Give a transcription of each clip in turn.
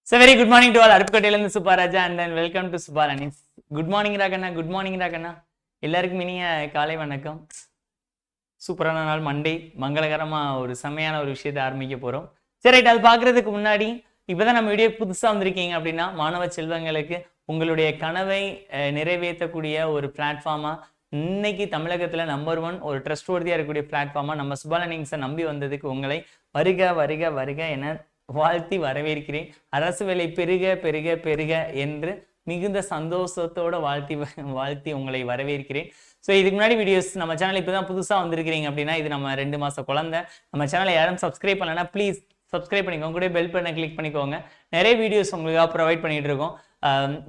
So very good morning to all. Arupkotaiyilindu Subaraja and then welcome to Subarani. Good morning Rakana. Good morning Rakana. எல்லாருக்கும் இனிய காலை வணக்கம். சூப்பரான நாள் Monday, மங்களகரமா ஒரு செமையான ஒரு விஷயத்தை ஆரம்பிக்க போறோம். சரி, அது பார்க்கறதுக்கு முன்னாடி இப்பதான் நம்ம வீடியோ புதுசா வந்திருக்கீங்க அப்படின்னா மாணவ செல்வங்களுக்கு உங்களுடைய கனவை நிறைவேற்றக்கூடிய ஒரு பிளாட்ஃபார்மா இன்னைக்கு தமிழகத்துல நம்பர் 1 ஒரு ட்ரஸ்ட் வர்தியா இருக்கக்கூடிய பிளாட்ஃபார்மா நம்ம சுபாலனிங்ஸை நம்பி வந்ததுக்கு உங்களை வருக வருக வருக என வாழ்த்தி வரவேற்கிறேன். அரசு வேலை பெருக பெருக பெருக என்று மிகுந்த சந்தோஷத்தோட வாழ்த்தி உங்களை வரவேற்கிறேன். ஸோ இதுக்கு முன்னாடி வீடியோஸ் நம்ம சேனல் இப்போதான் புதுசாக வந்திருக்கிறீங்க அப்படின்னா இது நம்ம 2 மாச குழந்தை. நம்ம சேனலை யாரும் சப்ஸ்கிரைப் பண்ணலன்னா ப்ளீஸ் சப்ஸ்கிரைப் பண்ணிக்கோங்க, கூட பெல் பட்டனை கிளிக் பண்ணிக்கோங்க. நிறைய வீடியோஸ் உங்களுக்காக ப்ரொவைட் பண்ணிட்டு இருக்கோம்.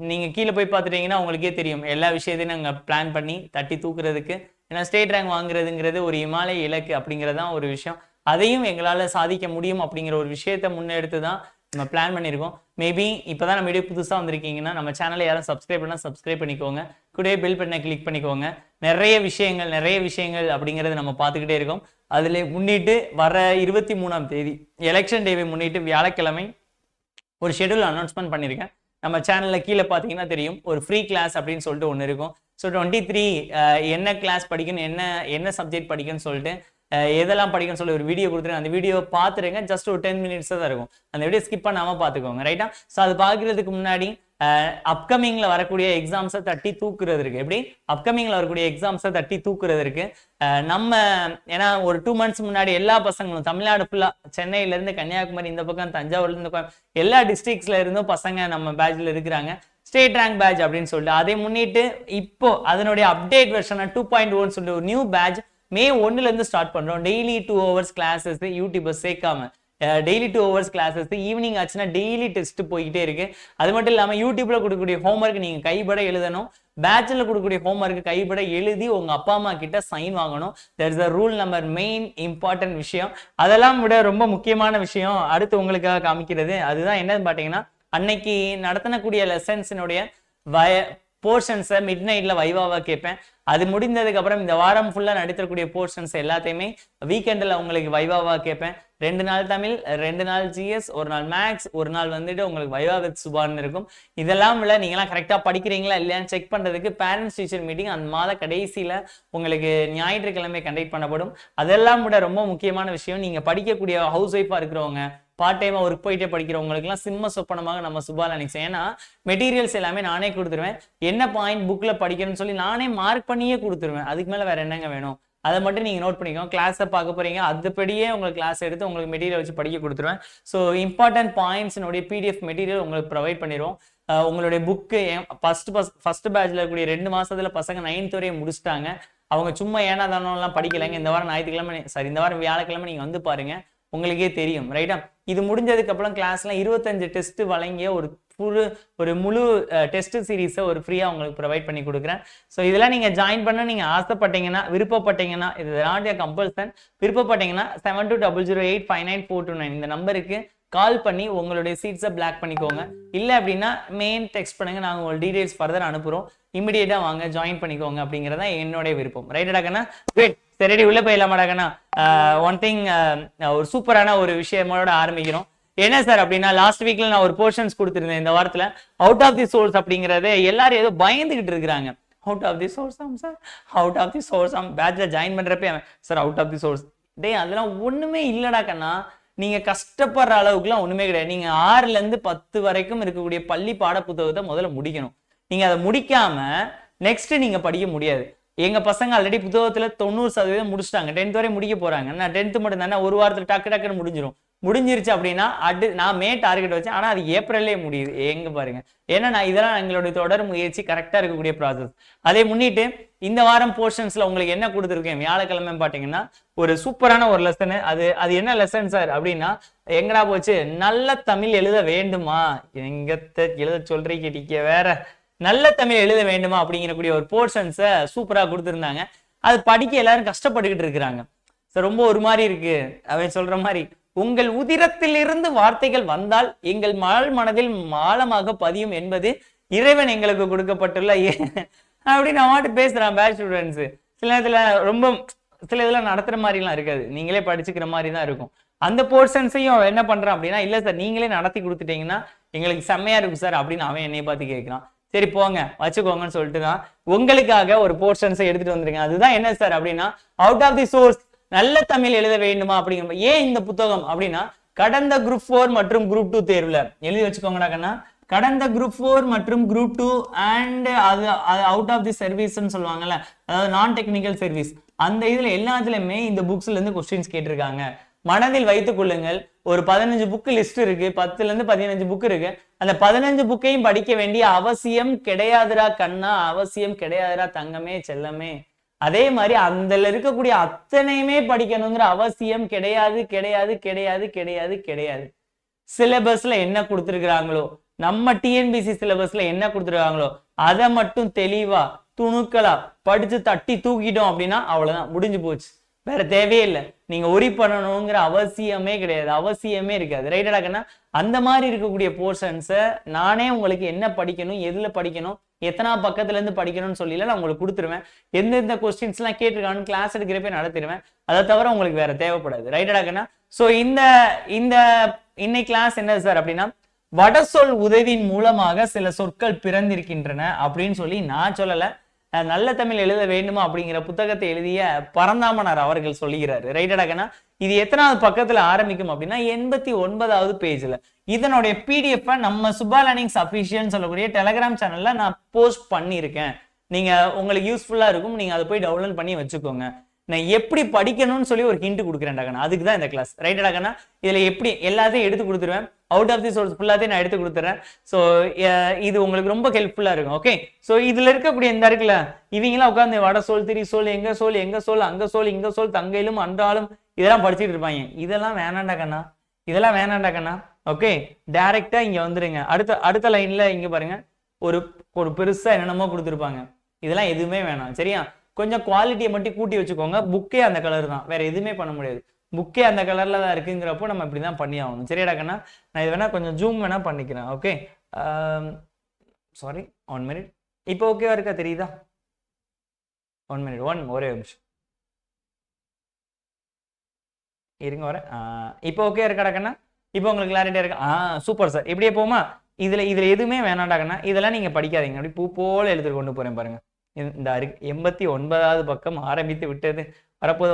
நீங்கள் கீழே போய் பார்த்துட்டீங்கன்னா உங்களுக்கே தெரியும் எல்லா விஷயத்தையும் நாங்கள் பிளான் பண்ணி தட்டி தூக்குறதுக்கு. ஏன்னா ஸ்டேட் ரேங்க் வாங்குறதுங்கிறது ஒரு இமாலய இலக்கு அப்படிங்கிறதான் ஒரு விஷயம். அதையும் எங்களால் சாதிக்க முடியும் அப்படிங்கிற ஒரு விஷயத்தை முன்னெடுத்து தான் நம்ம பிளான் பண்ணியிருக்கோம். மேபி இப்போ தான் நம்ம வீடியோ புதுசாக வந்திருக்கீங்கன்னா நம்ம சேனலை யாரும் சப்ஸ்கிரைப் பண்ணால் சப்ஸ்கிரைப் பண்ணிக்கோங்க, கூட பெல் பட்டனை கிளிக் பண்ணிக்கோங்க. நிறைய விஷயங்கள் அப்படிங்கிறது நம்ம பார்த்துக்கிட்டே இருக்கோம். அதில் முன்னிட்டு வர 23ஆம் தேதி எலெக்ஷன் டேவை முன்னிட்டு வியாழக்கிழமை ஒரு ஷெடியூல் அனௌன்ஸ்மெண்ட் பண்ணியிருக்கேன். நம்ம சேனலில் கீழே பார்த்தீங்கன்னா தெரியும், ஒரு ஃப்ரீ கிளாஸ் அப்படின்னு சொல்லிட்டு ஒன்று இருக்கும். ஸோ 23 என்ன கிளாஸ் படிக்கணும், என்ன சப்ஜெக்ட் படிக்கணும்னு சொல்லிட்டு எதெல்லாம் படிக்கணும்னு சொல்லி ஒரு வீடியோ கொடுத்துருங்க. அந்த வீடியோ பார்த்துருங்க. ஜஸ்ட் ஒரு 10 மினிட்ஸ் தான் இருக்கும். அந்த வீடியோ ஸ்கிப் பண்ணாமல் பார்த்துக்கோங்க, ரைட்டா? ஸோ அது பார்க்கறதுக்கு முன்னாடி அப்கமிங்ல வரக்கூடிய எக்ஸாம்ஸை தட்டி தூக்குறது இருக்கு. எப்படி அப்கமிங்ல வரக்கூடிய எக்ஸாம்ஸை தட்டி தூக்குறது இருக்கு. நம்ம ஏன்னா ஒரு 2 months முன்னாடி எல்லா பசங்களும் தமிழ்நாடு ஃபுல்லா சென்னையில இருந்து கன்னியாகுமரி, இந்த பக்கம் தஞ்சாவூர்ல இருந்து எல்லா டிஸ்ட்ரிக்ட்ஸ்ல இருந்தும் பசங்க நம்ம பேட்ச்ல இருக்கிறாங்க. ஸ்டேட் ரேங்க் பேட்ச் அப்படின்னு சொல்லிட்டு அதை முன்னிட்டு இப்போ அதனுடைய அப்டேட் வெர்ஷன் 2.1 சொல்லிட்டு ஒரு நியூ பேட்ச் மே 1ல இருந்து ஸ்டார்ட் பண்றோம். டெய்லி 2 hours கிளாஸஸ் யூடியூபர் சேர்க்காம டெய்லி 2 hours கிளாஸஸ் ஈவினிங் ஆச்சுன்னா டெய்லி டெஸ்ட் போய்கிட்டே இருக்கு. அது மட்டும் இல்லாம யூடியூப்ல கொடுக்கக்கூடிய ஹோம்ஒர்க் நீங்க கைப்பட எழுதணும். பேட்ச்ல கொடுக்கக்கூடிய ஹோம்ஒர்க் கைப்பட எழுதி உங்க அப்பா அம்மா கிட்ட சைன் வாங்கணும். That is the rule number main important விஷயம். அதெல்லாம் விட ரொம்ப முக்கியமான விஷயம் அடுத்து உங்களுக்காக காமிக்கிறது. அதுதான் என்னன்னு பாத்தீங்கன்னா, அன்னைக்கு நடத்தக்கூடிய லெசன்ஸினுடைய போர்ஷன்ஸை மிட் நைட்ல வைவாவா கேட்பேன். அது முடிந்ததுக்கு அப்புறம் இந்த வாரம் ஃபுல்லா நடத்தக்கூடிய போர்ஷன்ஸ் எல்லாத்தையுமே வீக்கெண்ட்ல உங்களுக்கு வைவாவா கேட்பேன். 2 நாள் தமிழ், 2 நாள் ஜிஎஸ், 1 நாள் மேக்ஸ், 1 நாள் வந்துட்டு உங்களுக்கு வைவா வித் சுபான்னு இருக்கும். இதெல்லாம் விட நீங்களாம் கரெக்டா படிக்கிறீங்களா இல்லையான்னு செக் பண்றதுக்கு பேரண்ட்ஸ் டீச்சர் மீட்டிங் அந்த மாத கடைசியில உங்களுக்கு ஞாயிற்றுக்கிழமை கண்டக்ட் பண்ணப்படும். அதெல்லாம் விட ரொம்ப முக்கியமான விஷயம், நீங்க படிக்கக்கூடிய ஹவுஸ் ஒய்ஃபா இருக்கிறவங்க, பார்ட் டைமா ஒர்க் போயிட்டே படிக்கிறவங்களுக்குலாம் சிம்ம சொப்பனமாக நம்ம சுபாலனிக்ஸ். ஏன்னா மெட்டீரியல்ஸ் எல்லாமே நானே கொடுத்துருவேன். என்ன பாயிண்ட் புக்ல படிக்கணும்னு சொல்லி நானே மார்க் பண்ணியே கொடுத்துருவேன். அதுக்கு மேல வேற என்னங்க வேணும்? அதை மட்டும் நீங்க நோட் பண்ணிக்கோங்க. கிளாஸை பார்க்க போறீங்க, அதுபடியே உங்களுக்கு கிளாஸ் எடுத்து உங்களுக்கு மெட்டீரியல் வச்சு படிக்க கொடுத்துருவேன். ஸோ இம்பார்ட்டன்ட் பாயிண்ட்ஸ்னுடைய PDF மெட்டீரியல் உங்களுக்கு ப்ரொவைட் பண்ணிடுவோம். உங்களுடைய புக்கு ஃபர்ஸ்ட் பேட்ச்ல இருக்கக்கூடிய 2 மாசத்துல பசங்க 9th வரையும் முடிச்சுட்டாங்க. அவங்க சும்மா ஏனா தானோலாம் படிக்கலைங்க. இந்த வாரம் ஞாயிற்றுக்கிழமை இந்த வாரம் வியாழக்கிழமை நீங்க வந்து பாருங்க, உங்களுக்கே தெரியும், ரைட்டா? இது முடிஞ்சதுக்கு அப்புறம் கிளாஸ்ல 25 டெஸ்ட் வழங்கிய ஒரு முழு டெஸ்ட் சீரீஸை ஒரு ஃப்ரீயா உங்களுக்கு ப்ரொவைட் பண்ணி கொடுக்குறேன். ஸோ இதெல்லாம் நீங்க ஜாயின் பண்ண நீங்க ஆசைப்பட்டீங்கன்னா, விருப்பப்பட்டீங்கன்னா, இது நாட் எ கம்பல்சன், விருப்பப்பட்டீங்கன்னா 7200859429 இந்த நம்பருக்கு கால் பண்ணி உங்களுடைய சீட்ஸை பிளாக் பண்ணிக்கோங்க. இல்லை அப்படின்னா மெயின் டெக்ஸ்ட் பண்ணுங்க, நாங்கள் உங்களுக்கு டீடைல்ஸ் ஃபர்தர் அனுப்புறோம். இமிடியேட்டா வாங்க, ஜாயின் பண்ணிக்கோங்க அப்படிங்கிறதா என்னுடைய விருப்பம். ரைட்டாடாக்கண்ணா? கிரேட். சரி, உள்ள போயிடலாமாடாக்கண்ணா? ஒன் திங், ஒரு சூப்பரான ஒரு விஷயமோட ஆரம்பிக்கிறோம். என்ன சார் அப்படின்னா, லாஸ்ட் வீக்ல நான் ஒரு போர்ஷன்ஸ் கொடுத்துருந்தேன். இந்த வாரத்துல அவுட் ஆஃப் தி சோர்ஸ் அப்படிங்கறத எல்லாரும் ஏதோ பயந்துகிட்டு இருக்கிறாங்க. Out of the source sir, out of the source பேட்ச்ல ஜாயின் பண்றப்ப sir out of the source. டேய், அதெல்லாம் ஒண்ணுமே இல்லடா கண்ணா. நீங்க கஷ்டப்படுற அளவுக்குலாம் ஒண்ணுமே கிடையாது. நீங்க 6ல இருந்து 10 வரைக்கும் இருக்கக்கூடிய பள்ளி பாட புத்தகத்தை முதல்ல முடிக்கணும். நீங்க அதை முடிக்காம நெக்ஸ்ட் நீங்க படிக்க முடியாது. எங்க பசங்க ஆல்ரெடி புத்தகத்துல 90% முடிச்சிட்டாங்க. 10th வரை முடிக்க போறாங்க. நான் 10th மட்டும் தானே ஒரு வாரத்துல டக்குன்னு முடிஞ்சிருச்சு அப்படின்னா நான் மே டார்கெட் வச்சேன். ஆனா அது ஏப்ரல்லே முடியுது. எங்க பாருங்க. ஏன்னா இதெல்லாம் எங்களுடைய தொடர் முயற்சி, கரெக்டா இருக்கக்கூடிய ப்ராசஸ். அதை முன்னிட்டு இந்த வாரம் போர்ஷன்ஸ்ல உங்களுக்கு என்ன கொடுத்துருக்கேன், வியாழக்கிழமை பாத்தீங்கன்னா ஒரு சூப்பரான ஒரு லெசன். அது என்ன லெசன் சார் அப்படின்னா, எங்கடா போச்சு, நல்ல தமிழ் எழுத வேண்டுமா, எங்கத்த எழுத சொல்றீங்க நீங்க வேற, நல்ல தமிழ் எழுத வேண்டுமா அப்படிங்கிறக்கூடிய ஒரு போர்ஷன்ஸை சூப்பரா கொடுத்துருந்தாங்க. அது படிக்க எல்லாரும் கஷ்டப்பட்டுக்கிட்டு இருக்கிறாங்க. ரொம்ப ஒரு மாதிரி இருக்கு. அவன் சொல்ற மாதிரி, உங்கள் உதிரத்திலிருந்து வார்த்தைகள் வந்தால் எங்கள் மனதில் ஆழமாக பதியும் என்பது இறைவன் எங்களுக்கு கொடுக்கப்பட்டுள்ள அப்படின்னு நான் பேசுறான் பேட்ச் ஸ்டூடெண்ட்ஸ். சில நேரத்துல ரொம்ப சில இதெல்லாம் நடத்துற மாதிரி எல்லாம் இருக்காது, நீங்களே படிச்சுக்கிற மாதிரி தான் இருக்கும். அந்த போர்ஷன்ஸையும் என்ன பண்றான் அப்படின்னா, இல்ல சார் நீங்களே நடத்தி கொடுத்துட்டீங்கன்னா எங்களுக்கு செம்மையா இருக்கும் சார் அப்படின்னு அவன் என்னைய பார்த்து கேட்கிறான். சரி போங்க வச்சுக்கோங்கன்னு சொல்லிட்டு தான் உங்களுக்காக ஒரு போர்ஷன்ஸை எடுத்துட்டு வந்திருக்கேன். அதுதான் என்ன சார் அப்படின்னா, அவுட் ஆஃப் தி சோர்ஸ் நல்ல தமிழ் எழுத வேண்டுமா அப்படிங்கிற. ஏன் இந்த புத்தகம் அப்படின்னா, கடந்த குரூப் 4 மற்றும் குரூப் 2 தேர்வுல எழுதி வச்சுக்கோங்கடா கண்ணா. கடந்த குரூப் 4 மற்றும் குரூப் 2 அண்ட் அது அவுட் ஆஃப் தி சர்வீஸ்ன்னு சொல்லுவாங்கல்ல, அதாவது நான் டெக்னிக்கல் சர்வீஸ், அந்த இதுல எல்லாத்துலயுமே இந்த புக்ஸ்ல இருந்து கொஸ்டின்ஸ் கேட்டிருக்காங்க. மனதில் வைத்துக் கொள்ளுங்கள். ஒரு 15 புக் லிஸ்ட் இருக்கு, 10ல இருந்து 15 புக் இருக்கு. அந்த 15 புக்கையும் படிக்க வேண்டிய அவசியம் கிடையாதுரா கண்ணா, அவசியம் கிடையாதுரா தங்கமே செல்லமே. அதே மாதிரி அதுல இருக்கக்கூடிய அத்தனையுமே படிக்கணுங்கிற அவசியம் கிடையாது கிடையாது கிடையாது கிடையாது கிடையாது. சிலபஸ்ல என்ன கொடுத்துருக்காங்களோ, நம்ம டிஎன்பிசி சிலபஸ்ல என்ன கொடுத்துருக்காங்களோ அதை மட்டும் தெளிவா துணுக்களா படிச்சு தட்டி தூக்கிட்டோம் அப்படின்னா அவ்வளவுதான், முடிஞ்சு போச்சு. வேற தேவையே இல்லை. நீங்க ஒரி பண்ணணுங்கிற அவசியமே கிடையாது, அவசியமே இருக்காது. ரைட்டடாக்கன்னா அந்த மாதிரி இருக்கக்கூடிய போர்ஷன்ஸை நானே உங்களுக்கு என்ன படிக்கணும், எதுல படிக்கணும், எத்தனா பக்கத்துல இருந்து படிக்கணும்னு சொல்லல நான் உங்களுக்கு கொடுத்துருவேன். எந்தெந்த கொஸ்டின்ஸ் எல்லாம் கேட்டிருக்கான்னு கிளாஸ் எடுக்கிறப்ப நடத்திடுவேன். அதை தவிர உங்களுக்கு வேற தேவைப்படாது. ரைட்டடாக்கன்னா சோ இந்த இன்னைக்கு கிளாஸ் என்ன சார் அப்படின்னா, வடசொல் உதவியின் மூலமாக சில சொற்கள் பிறந்திருக்கின்றன அப்படின்னு சொல்லி நான் சொல்லல, நல்ல தமிழ் எழுத வேண்டுமா அப்படிங்கிற புத்தகத்தை எழுதிய பரந்தாமனார் அவர்கள் சொல்லுகிறாரு. ரைட்டடாக்கன்னா இது எத்தனாவது பக்கத்துல ஆரம்பிக்கும் அப்படின்னா 89வது பேஜ்ல. இதனுடைய பிடிஎஃப் நம்ம சுபா லேர்னிங்ஸ் அஃபிஷியல்னு சொல்லக்கூடிய டெலிகிராம் சேனல்ல நான் போஸ்ட் பண்ணியிருக்கேன். நீங்க உங்களுக்கு யூஸ்ஃபுல்லா இருக்கும், நீங்க அதை போய் டவுன்லோட் பண்ணி வச்சுக்கோங்க. நான் எப்படி படிக்கணும்னு சொல்லி ஒரு ஹிண்ட் கொடுக்குறேன்டாக்கண்ணா, அதுக்கு தான் இந்த கிளாஸ். ரைட்டடாக்கண்ணா இதுல எப்படி எல்லாத்தையும் எடுத்து கொடுத்துருவேன், அவுட் ஆஃப் தி சோர்ஸ் ஃபுல்லாத்தையும் நான் எடுத்து கொடுத்துறேன். ஸோ இது உங்களுக்கு ரொம்ப ஹெல்ப்ஃபுல்லா இருக்கும். ஓகே, ஸோ இதுல இருக்கக்கூடிய இந்த இருக்குல்ல, இவங்களாம் உட்காந்து வட சொல், திரி சொல், எங்க சொல், எங்க சொல், அங்க சொல், இங்க சொல், தங்கையிலும் அன்றாலும் இதெல்லாம் படிச்சுட்டு இருப்பாங்க. இதெல்லாம் வேணாண்டாக்கண்ணா, இதெல்லாம் வேணாண்டாக்கண்ணா. ஓகே, டைரக்டா இங்க வந்துருங்க. அடுத்த லைன்ல இங்க பாருங்க, ஒரு பெருசா என்னென்னமோ கொடுத்துருப்பாங்க. இதெல்லாம் எதுவுமே வேணாம் சரியா. கொஞ்சம் குவாலிட்டியை மட்டும் கூட்டி வச்சுக்கோங்க. புக்கே அந்த கலர் தான், வேற எதுவுமே பண்ண முடியாது. புக்கே அந்த கலர்ல தான் இருக்குங்கிறப்போ நம்ம இப்படிதான் பண்ணி ஆகணும். சரியாடாக்கண்ணா, நான் இது வேணா கொஞ்சம் ஜூம் வேணா பண்ணிக்கிறேன். Okay, sorry 1 minute. இப்போ ஓகேவா இருக்கா, தெரியுதா? 1 மினிட், ஒரே நிமிஷம் இருங்க வரேன். இப்போ ஓகே இருக்காடாக்கண்ணா, இப்போ உங்களுக்கு கிளாரிட்டியா இருக்கா? Super sir. இப்படியே போமா. இதுல எதுவுமே வேணாண்டாக்கண்ணா, இதெல்லாம் நீங்க படிக்காதீங்க. அப்படி பூ போல எழுதிட்டு கொண்டு போறேன் பாருங்க. இந்த 89வது பக்கம் ஆரம்பித்து விட்டது. வரப்போது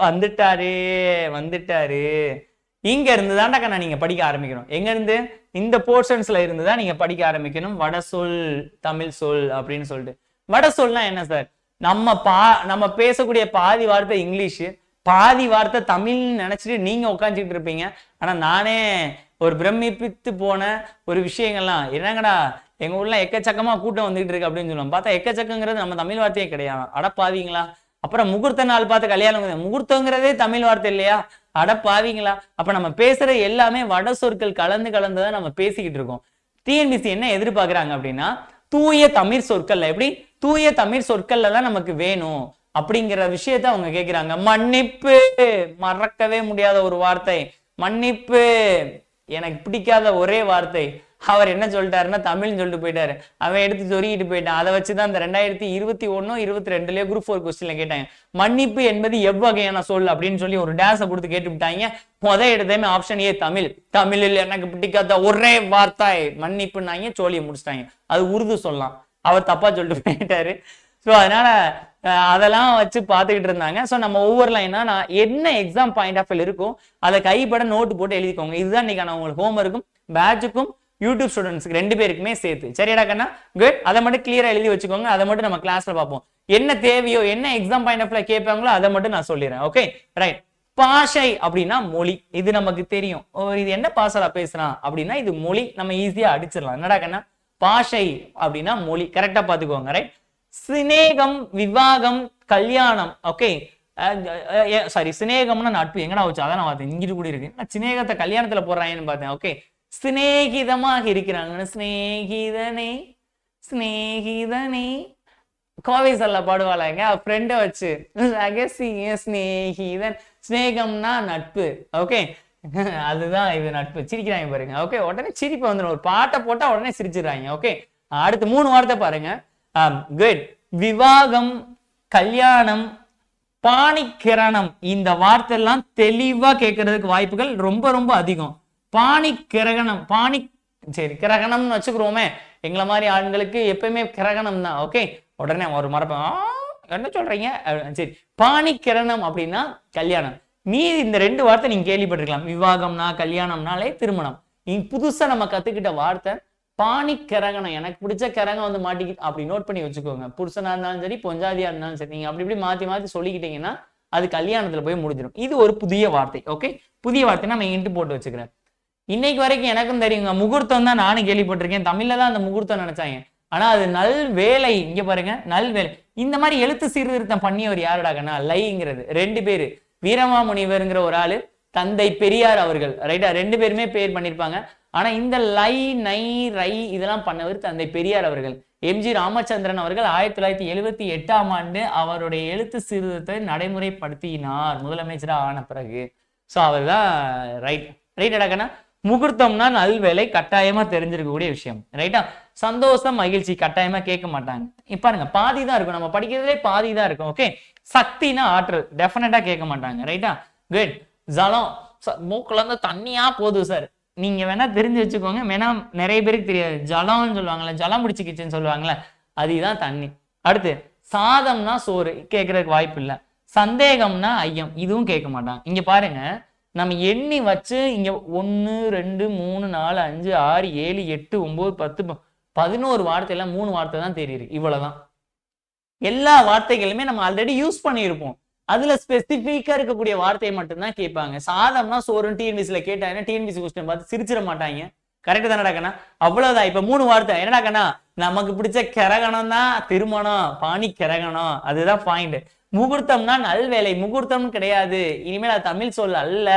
வந்துட்டாரு. இங்க இருந்து தான்டாக்கண்ணா நீங்க படிக்க ஆரம்பிக்கணும். எங்க இருந்து? இந்த போர்ஷன்ஸ்ல இருந்து தான் நீங்க படிக்க ஆரம்பிக்கணும். வட சொல், தமிழ் சொல் அப்படின்னு சொல்லிட்டு. வட சொல்னா என்ன சார்? நம்ம பேசக்கூடிய பாதி வார்த்தை இங்கிலீஷ், பாதி வார்த்தை தமிழ்னு நினைச்சிட்டு நீங்க உட்காந்துட்டு இருப்பீங்க. ஆனா நானே ஒரு பிரமிப்பித்து போன ஒரு விஷயங்கள்லாம், என்னங்கடா எங்க ஊர்ல எக்கச்சக்கமா கூட்டம் வந்துகிட்டு இருக்கு அப்படின்னு சொல்லுவோம். பார்த்தா எக்கச்சக்கங்கிறது நம்ம தமிழ் வார்த்தையே கிடையாது. அடப்பாவீங்களா? அப்புறம் முகூர்த்த நாள் பார்த்து கல்யாணம், முகூர்த்தங்கிறதே தமிழ் வார்த்தை இல்லையா? அடப்பாவீங்களா? அப்ப நம்ம பேசுற எல்லாமே வட சொற்கள் கலந்துதான் நம்ம பேசிக்கிட்டு இருக்கோம். டிஎன்பிசி என்ன எதிர்பார்க்கறாங்க அப்படின்னா, தூய தமிழ் சொற்கள்ல, எப்படி தூய தமிழ் சொற்கள்ல தான் நமக்கு வேணும் அப்படிங்கிற விஷயத்த அவங்க கேட்கிறாங்க. மன்னிப்பு, மறக்கவே முடியாத ஒரு வார்த்தை மன்னிப்பு. எனக்கு பிடிக்காத ஒரே வார்த்தை. அவர் என்ன சொல்லிட்டாருன்னா தமிழ்னு சொல்லிட்டு போயிட்டாரு. அவன் எடுத்து சொருகிட்டு போயிட்டான். அதை வச்சுதான் அந்த 2021 22 குரூப் 4 கொஸ்டின்ல கேட்டாங்க, மன்னிப்பு என்பது எவ்வகையான சொல் அப்படின்னு சொல்லி ஒரு டேஸை கொடுத்து கேட்டு விட்டாங்க. எடுத்தமே ஆப்ஷன் ஏ தமிழ். தமிழில் எனக்கு பிடிக்காத ஒரே வார்த்தை மன்னிப்புனாங்க. சோழியை முடிச்சிட்டாங்க. அது உருது சொல்லலாம். அவர் தப்பா சொல்லிட்டு போயிட்டாரு. ஸோ அதனால அதெல்லாம் வச்சு பார்த்துக்கிட்டு இருந்தாங்க. ஸோ நம்ம ஒவ்வொரு லைனா நான் என்ன எக்ஸாம் பாயிண்ட் ஆஃப் வியூ இருக்கும் அதை கைப்பட நோட்டு போட்டு எழுதிக்கோங்க. இதுதான் இன்னைக்கான உங்களுக்கு ஹோம் ஒர்க்கும் பேட்சுக்கும் யூடியூப் ஸ்டூடெண்ட்ஸ்க்கு 2 பேருக்குமே சேர்த்து. சரியாடா கண்ணா? குட். அதை மட்டும் கிளியரா எழுதி வச்சுக்கோங்க. அதை மட்டும் நம்ம கிளாஸ்ல பார்ப்போம். என்ன தேவையோ, என்ன எக்ஸாம் பாயிண்ட் ஆஃப் வியூ கேட்பாங்களோ அதை மட்டும் நான் சொல்லிடுறேன். Okay right. பாஷை அப்படின்னா மொழி, இது நமக்கு தெரியும். இது என்ன பாஷைல பேசுறான் அப்படின்னா இது மொழி, நம்ம ஈஸியா அடிச்சிடலாம். என்னடா கண்ணா? பாஷை அப்படின்னா மொழி. கரெக்டா பாத்துக்கோங்க. ரைட். சிநேகம், விவாகம், கல்யாணம். ஓகே சாரி, சிநேகம்னா நட்பு. எங்கடா வச்சு அதான் நான் பார்த்தேன், இங்கிட்டு கூட இருக்கு. சிநேகத்தை கல்யாணத்துல போடுறாங்கன்னு பார்த்தேன். ஓகே, சிநேகிதமாக இருக்கிறாங்க. சிநேகிதனே சிநேகிதனே கோவை சொல்ல பாடுவாளாங்க ஃப்ரெண்டை வச்சு, ஸ்நேகிதன். ஸ்நேகம்னா நட்பு. ஓகே, அதுதான் இது நட்பு. சிரிக்கிறாங்க பாருங்க. ஓகே, உடனே சிரிப்பு வந்துடும். ஒரு பாட்டை போட்டா உடனே சிரிச்சிடுறாங்க. ஓகே, அடுத்து 3 வார்த்தை பாருங்க. குட். விவாகம், கல்யாணம், பாணிக்கிரணம் இந்த வார்த்தை எல்லாம் தெளிவா கேட்கறதுக்கு வாய்ப்புகள் ரொம்ப ரொம்ப அதிகம். பாணிக்கிரகணம், சரி கிரகணம்னு வச்சுக்கிறோமே, எங்களை மாதிரி ஆண்களுக்கு எப்பயுமே கிரகணம் தான். ஓகே, உடனே ஒரு மரபம் என்ன சொல்றீங்க. சரி, பாணிக்கிரணம் அப்படின்னா கல்யாணம். மீதி இந்த 2 வார்த்தை நீங்க கேள்விப்பட்டிருக்கலாம். விவாகம்னா கல்யாணம்னாலே திருமணம். புதுசா நம்ம கத்துக்கிட்ட வார்த்தை பாணிக்கிரகணம். எனக்கு பிடிச்ச கிரகம் வந்து மாட்டிக்கிட்டு அப்படி நோட் பண்ணி வச்சுக்கோங்க. புருஷனா இருந்தாலும் சரி, பொஞ்சாதியா இருந்தாலும் சரி, நீங்க அப்படி இப்படி மாத்தி சொல்லிக்கிட்டீங்கன்னா அது கல்யாணத்துல போய் முடிஞ்சிடும். இது ஒரு புதிய வார்த்தை. ஓகே, புதிய வார்த்தை நம்ம இன்ட்டு போட்டு வச்சுக்கிறேன். இன்னைக்கு வரைக்கும் எனக்கும் தெரியுங்க, முகூர்த்தம் தான் நானும் கேள்விப்பட்டிருக்கேன். தமிழ்ல தான் அந்த முகூர்த்தம் நினைச்சாங்க. ஆனா அது நல் வேலை. இங்க பாருங்க, நல் வேலை. இந்த மாதிரி எழுத்து சீர்திருத்தம் பண்ணியவர் யாருடாகன்னா லைங்கிறது 2 பேரு. வீரமாமுனிவருங்கிற ஒரு ஆளு, தந்தை பெரியார் அவர்கள். ரைட்டா, 2 பேருமே பேர் பண்ணிருப்பாங்க. ஆனா இந்த லை, நை, ரை இதெல்லாம் பண்ணவர் தந்தை பெரியார் அவர்கள். எம்ஜி ராமச்சந்திரன் அவர்கள் 1978ஆம் ஆண்டு அவருடைய எழுத்து சீர்திருத்தத்தை நடைமுறைப்படுத்தினார், முதலமைச்சரா ஆன பிறகு. சோ அவர் தான் ரைட்டாடாக்கன்னா முகூர்த்தம்னா நல்வேலை கட்டாயமா தெரிஞ்சிருக்கக்கூடிய விஷயம். ரைட்டா, சந்தோஷம் மகிழ்ச்சி கட்டாயமா கேட்க மாட்டாங்க. இப்ப பாருங்க, பாதி தான் இருக்கும், நம்ம படிக்கிறதுலே பாதி தான் இருக்கும். ஓகே, சக்தினா ஆற்றல், டெஃபினட்டா கேட்க மாட்டாங்க. ரைட்டா, குட். ஜலம், மூக்குல இருந்து தண்ணியா போகுது சார், நீங்க வேணா தெரிஞ்சு வச்சுக்கோங்க. வேணா நிறைய பேருக்கு தெரியாது, ஜலம்னு சொல்லுவாங்கல்ல, ஜலம் பிடிச்சிக்கிச்சுன்னு சொல்லுவாங்கல்ல, அதுதான் தண்ணி. அடுத்து சாதம்னா சோறு, கேட்கறதுக்கு வாய்ப்பு இல்லை. சந்தேகம்னா ஐயம், இதுவும் கேட்க மாட்டாங்க. இங்க பாருங்க, நம்ம எண்ணி வச்சு இங்க 1 2 3 4 5 6 7 8 9 10 11 வார்த்தையில 3 வார்த்தை தான் தெரியுது. இவ்வளவுதான். எல்லா வார்த்தைகளுமே நம்ம ஆல்ரெடி யூஸ் பண்ணியிருப்போம். அதுல ஸ்பெசிபிக்கா இருக்கக்கூடிய வார்த்தையை மட்டும்தான் கேட்பாங்க. சாதம்னா சோறுன்னு டிஎன்பிசில கேட்டாங்கன்னா டிஎன்பிசி கொஸ்டின் பார்த்து சிரிச்சிட மாட்டாங்க. கரெக்ட் தானடா கண்ணா? அவ்வளவுதான். இப்ப 3 வார்த்தை என்னடா கண்ணா? நமக்கு பிடிச்ச கிரகணம் தான் திருமணம், பாணி கிரகணம், அதுதான் பாயிண்ட். முகூர்த்தம்னா நல்வேலை, முகூர்த்தம் கிடையாது, இனிமேல் அது தமிழ் சொல் அல்ல,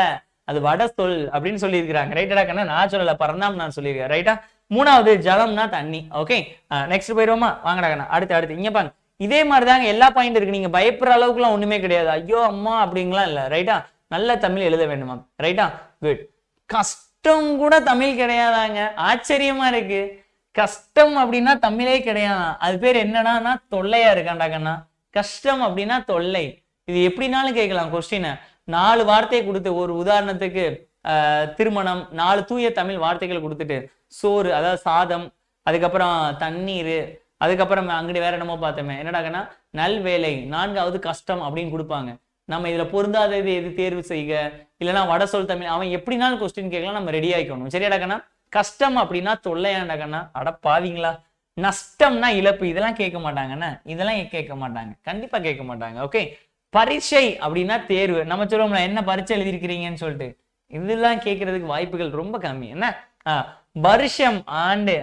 அது வட சொல் அப்படின்னு சொல்லி இருக்கிறாங்க. ரைட்டடா கண்ணா? நான் சொல்லல, பரந்தாம் நான் சொல்லியிருக்கேன். ரைட்டா, 3வது ஜலம்னா தண்ணி. ஓகே, நெக்ஸ்ட் போயிடுவோமா? வாங்கடா கண்ணா, அடுத்து இங்க பாருங்க. இதே மாதிரிதாங்க எல்லா பாயிண்ட் இருக்கு. நீங்க பயப்படுற அளவுக்கு எல்லாம் ஒண்ணுமே கிடையாது. ஐயோ அம்மா அப்படிங்கலாம் இல்ல. ரைட்டா, நல்ல தமிழ் எழுத வேண்டுமா? ரைட்டா, குட். கஷ்டம் கூட தமிழ் கிடையாதாங்க, ஆச்சரியமா இருக்கு. கஷ்டம் அப்படின்னா தமிழே கிடையாது. அது பேர் என்னன்னா தொல்லையா இருக்காண்டா கண்ணா. கஷ்டம் அப்படின்னா தொல்லை. இது எப்படினாலும் கேட்கலாம் கொஸ்டின். 4 வார்த்தையை கொடுத்து, ஒரு உதாரணத்துக்கு திருமணம், 4 தூய தமிழ் வார்த்தைகள் கொடுத்துட்டு, சோறு அதாவது சாதம், அதுக்கப்புறம் தண்ணீர், அதுக்கப்புறம் அங்கிட்டு வேற என்னமோ பார்த்தோமே, என்னடாகன்னா நல்வேலை, 4வது கஷ்டம் அப்படின்னு கொடுப்பாங்க. நம்ம இதுல பொருந்தாதது எது தேர்வு செய்க, இல்லைன்னா வட சொல் தமிழ், அவன் எப்படினாலும் கொஸ்டின் கேட்கலாம், நம்ம ரெடி ஆயிக்கணும். சரியாடாக்கண்ணா? கஷ்டம் அப்படின்னா தொல்லையாண்டாக்கண்ணா. அட பாவீங்களா. நஷ்டம்னா இழப்பு, இதெல்லாம் கேட்க மாட்டாங்கண்ணா, இதெல்லாம் கேட்க மாட்டாங்க, கண்டிப்பா கேட்க மாட்டாங்க. ஓகே, பரீட்சை அப்படின்னா தேர்வு, நம்ம சொல்லுவோம்ல என்ன பரீட்சை எழுதிருக்கிறீங்கன்னு சொல்லிட்டு, இதெல்லாம் கேட்கறதுக்கு வாய்ப்புகள் ரொம்ப கம்மி. என்ன வருஷம், ஆண்டு,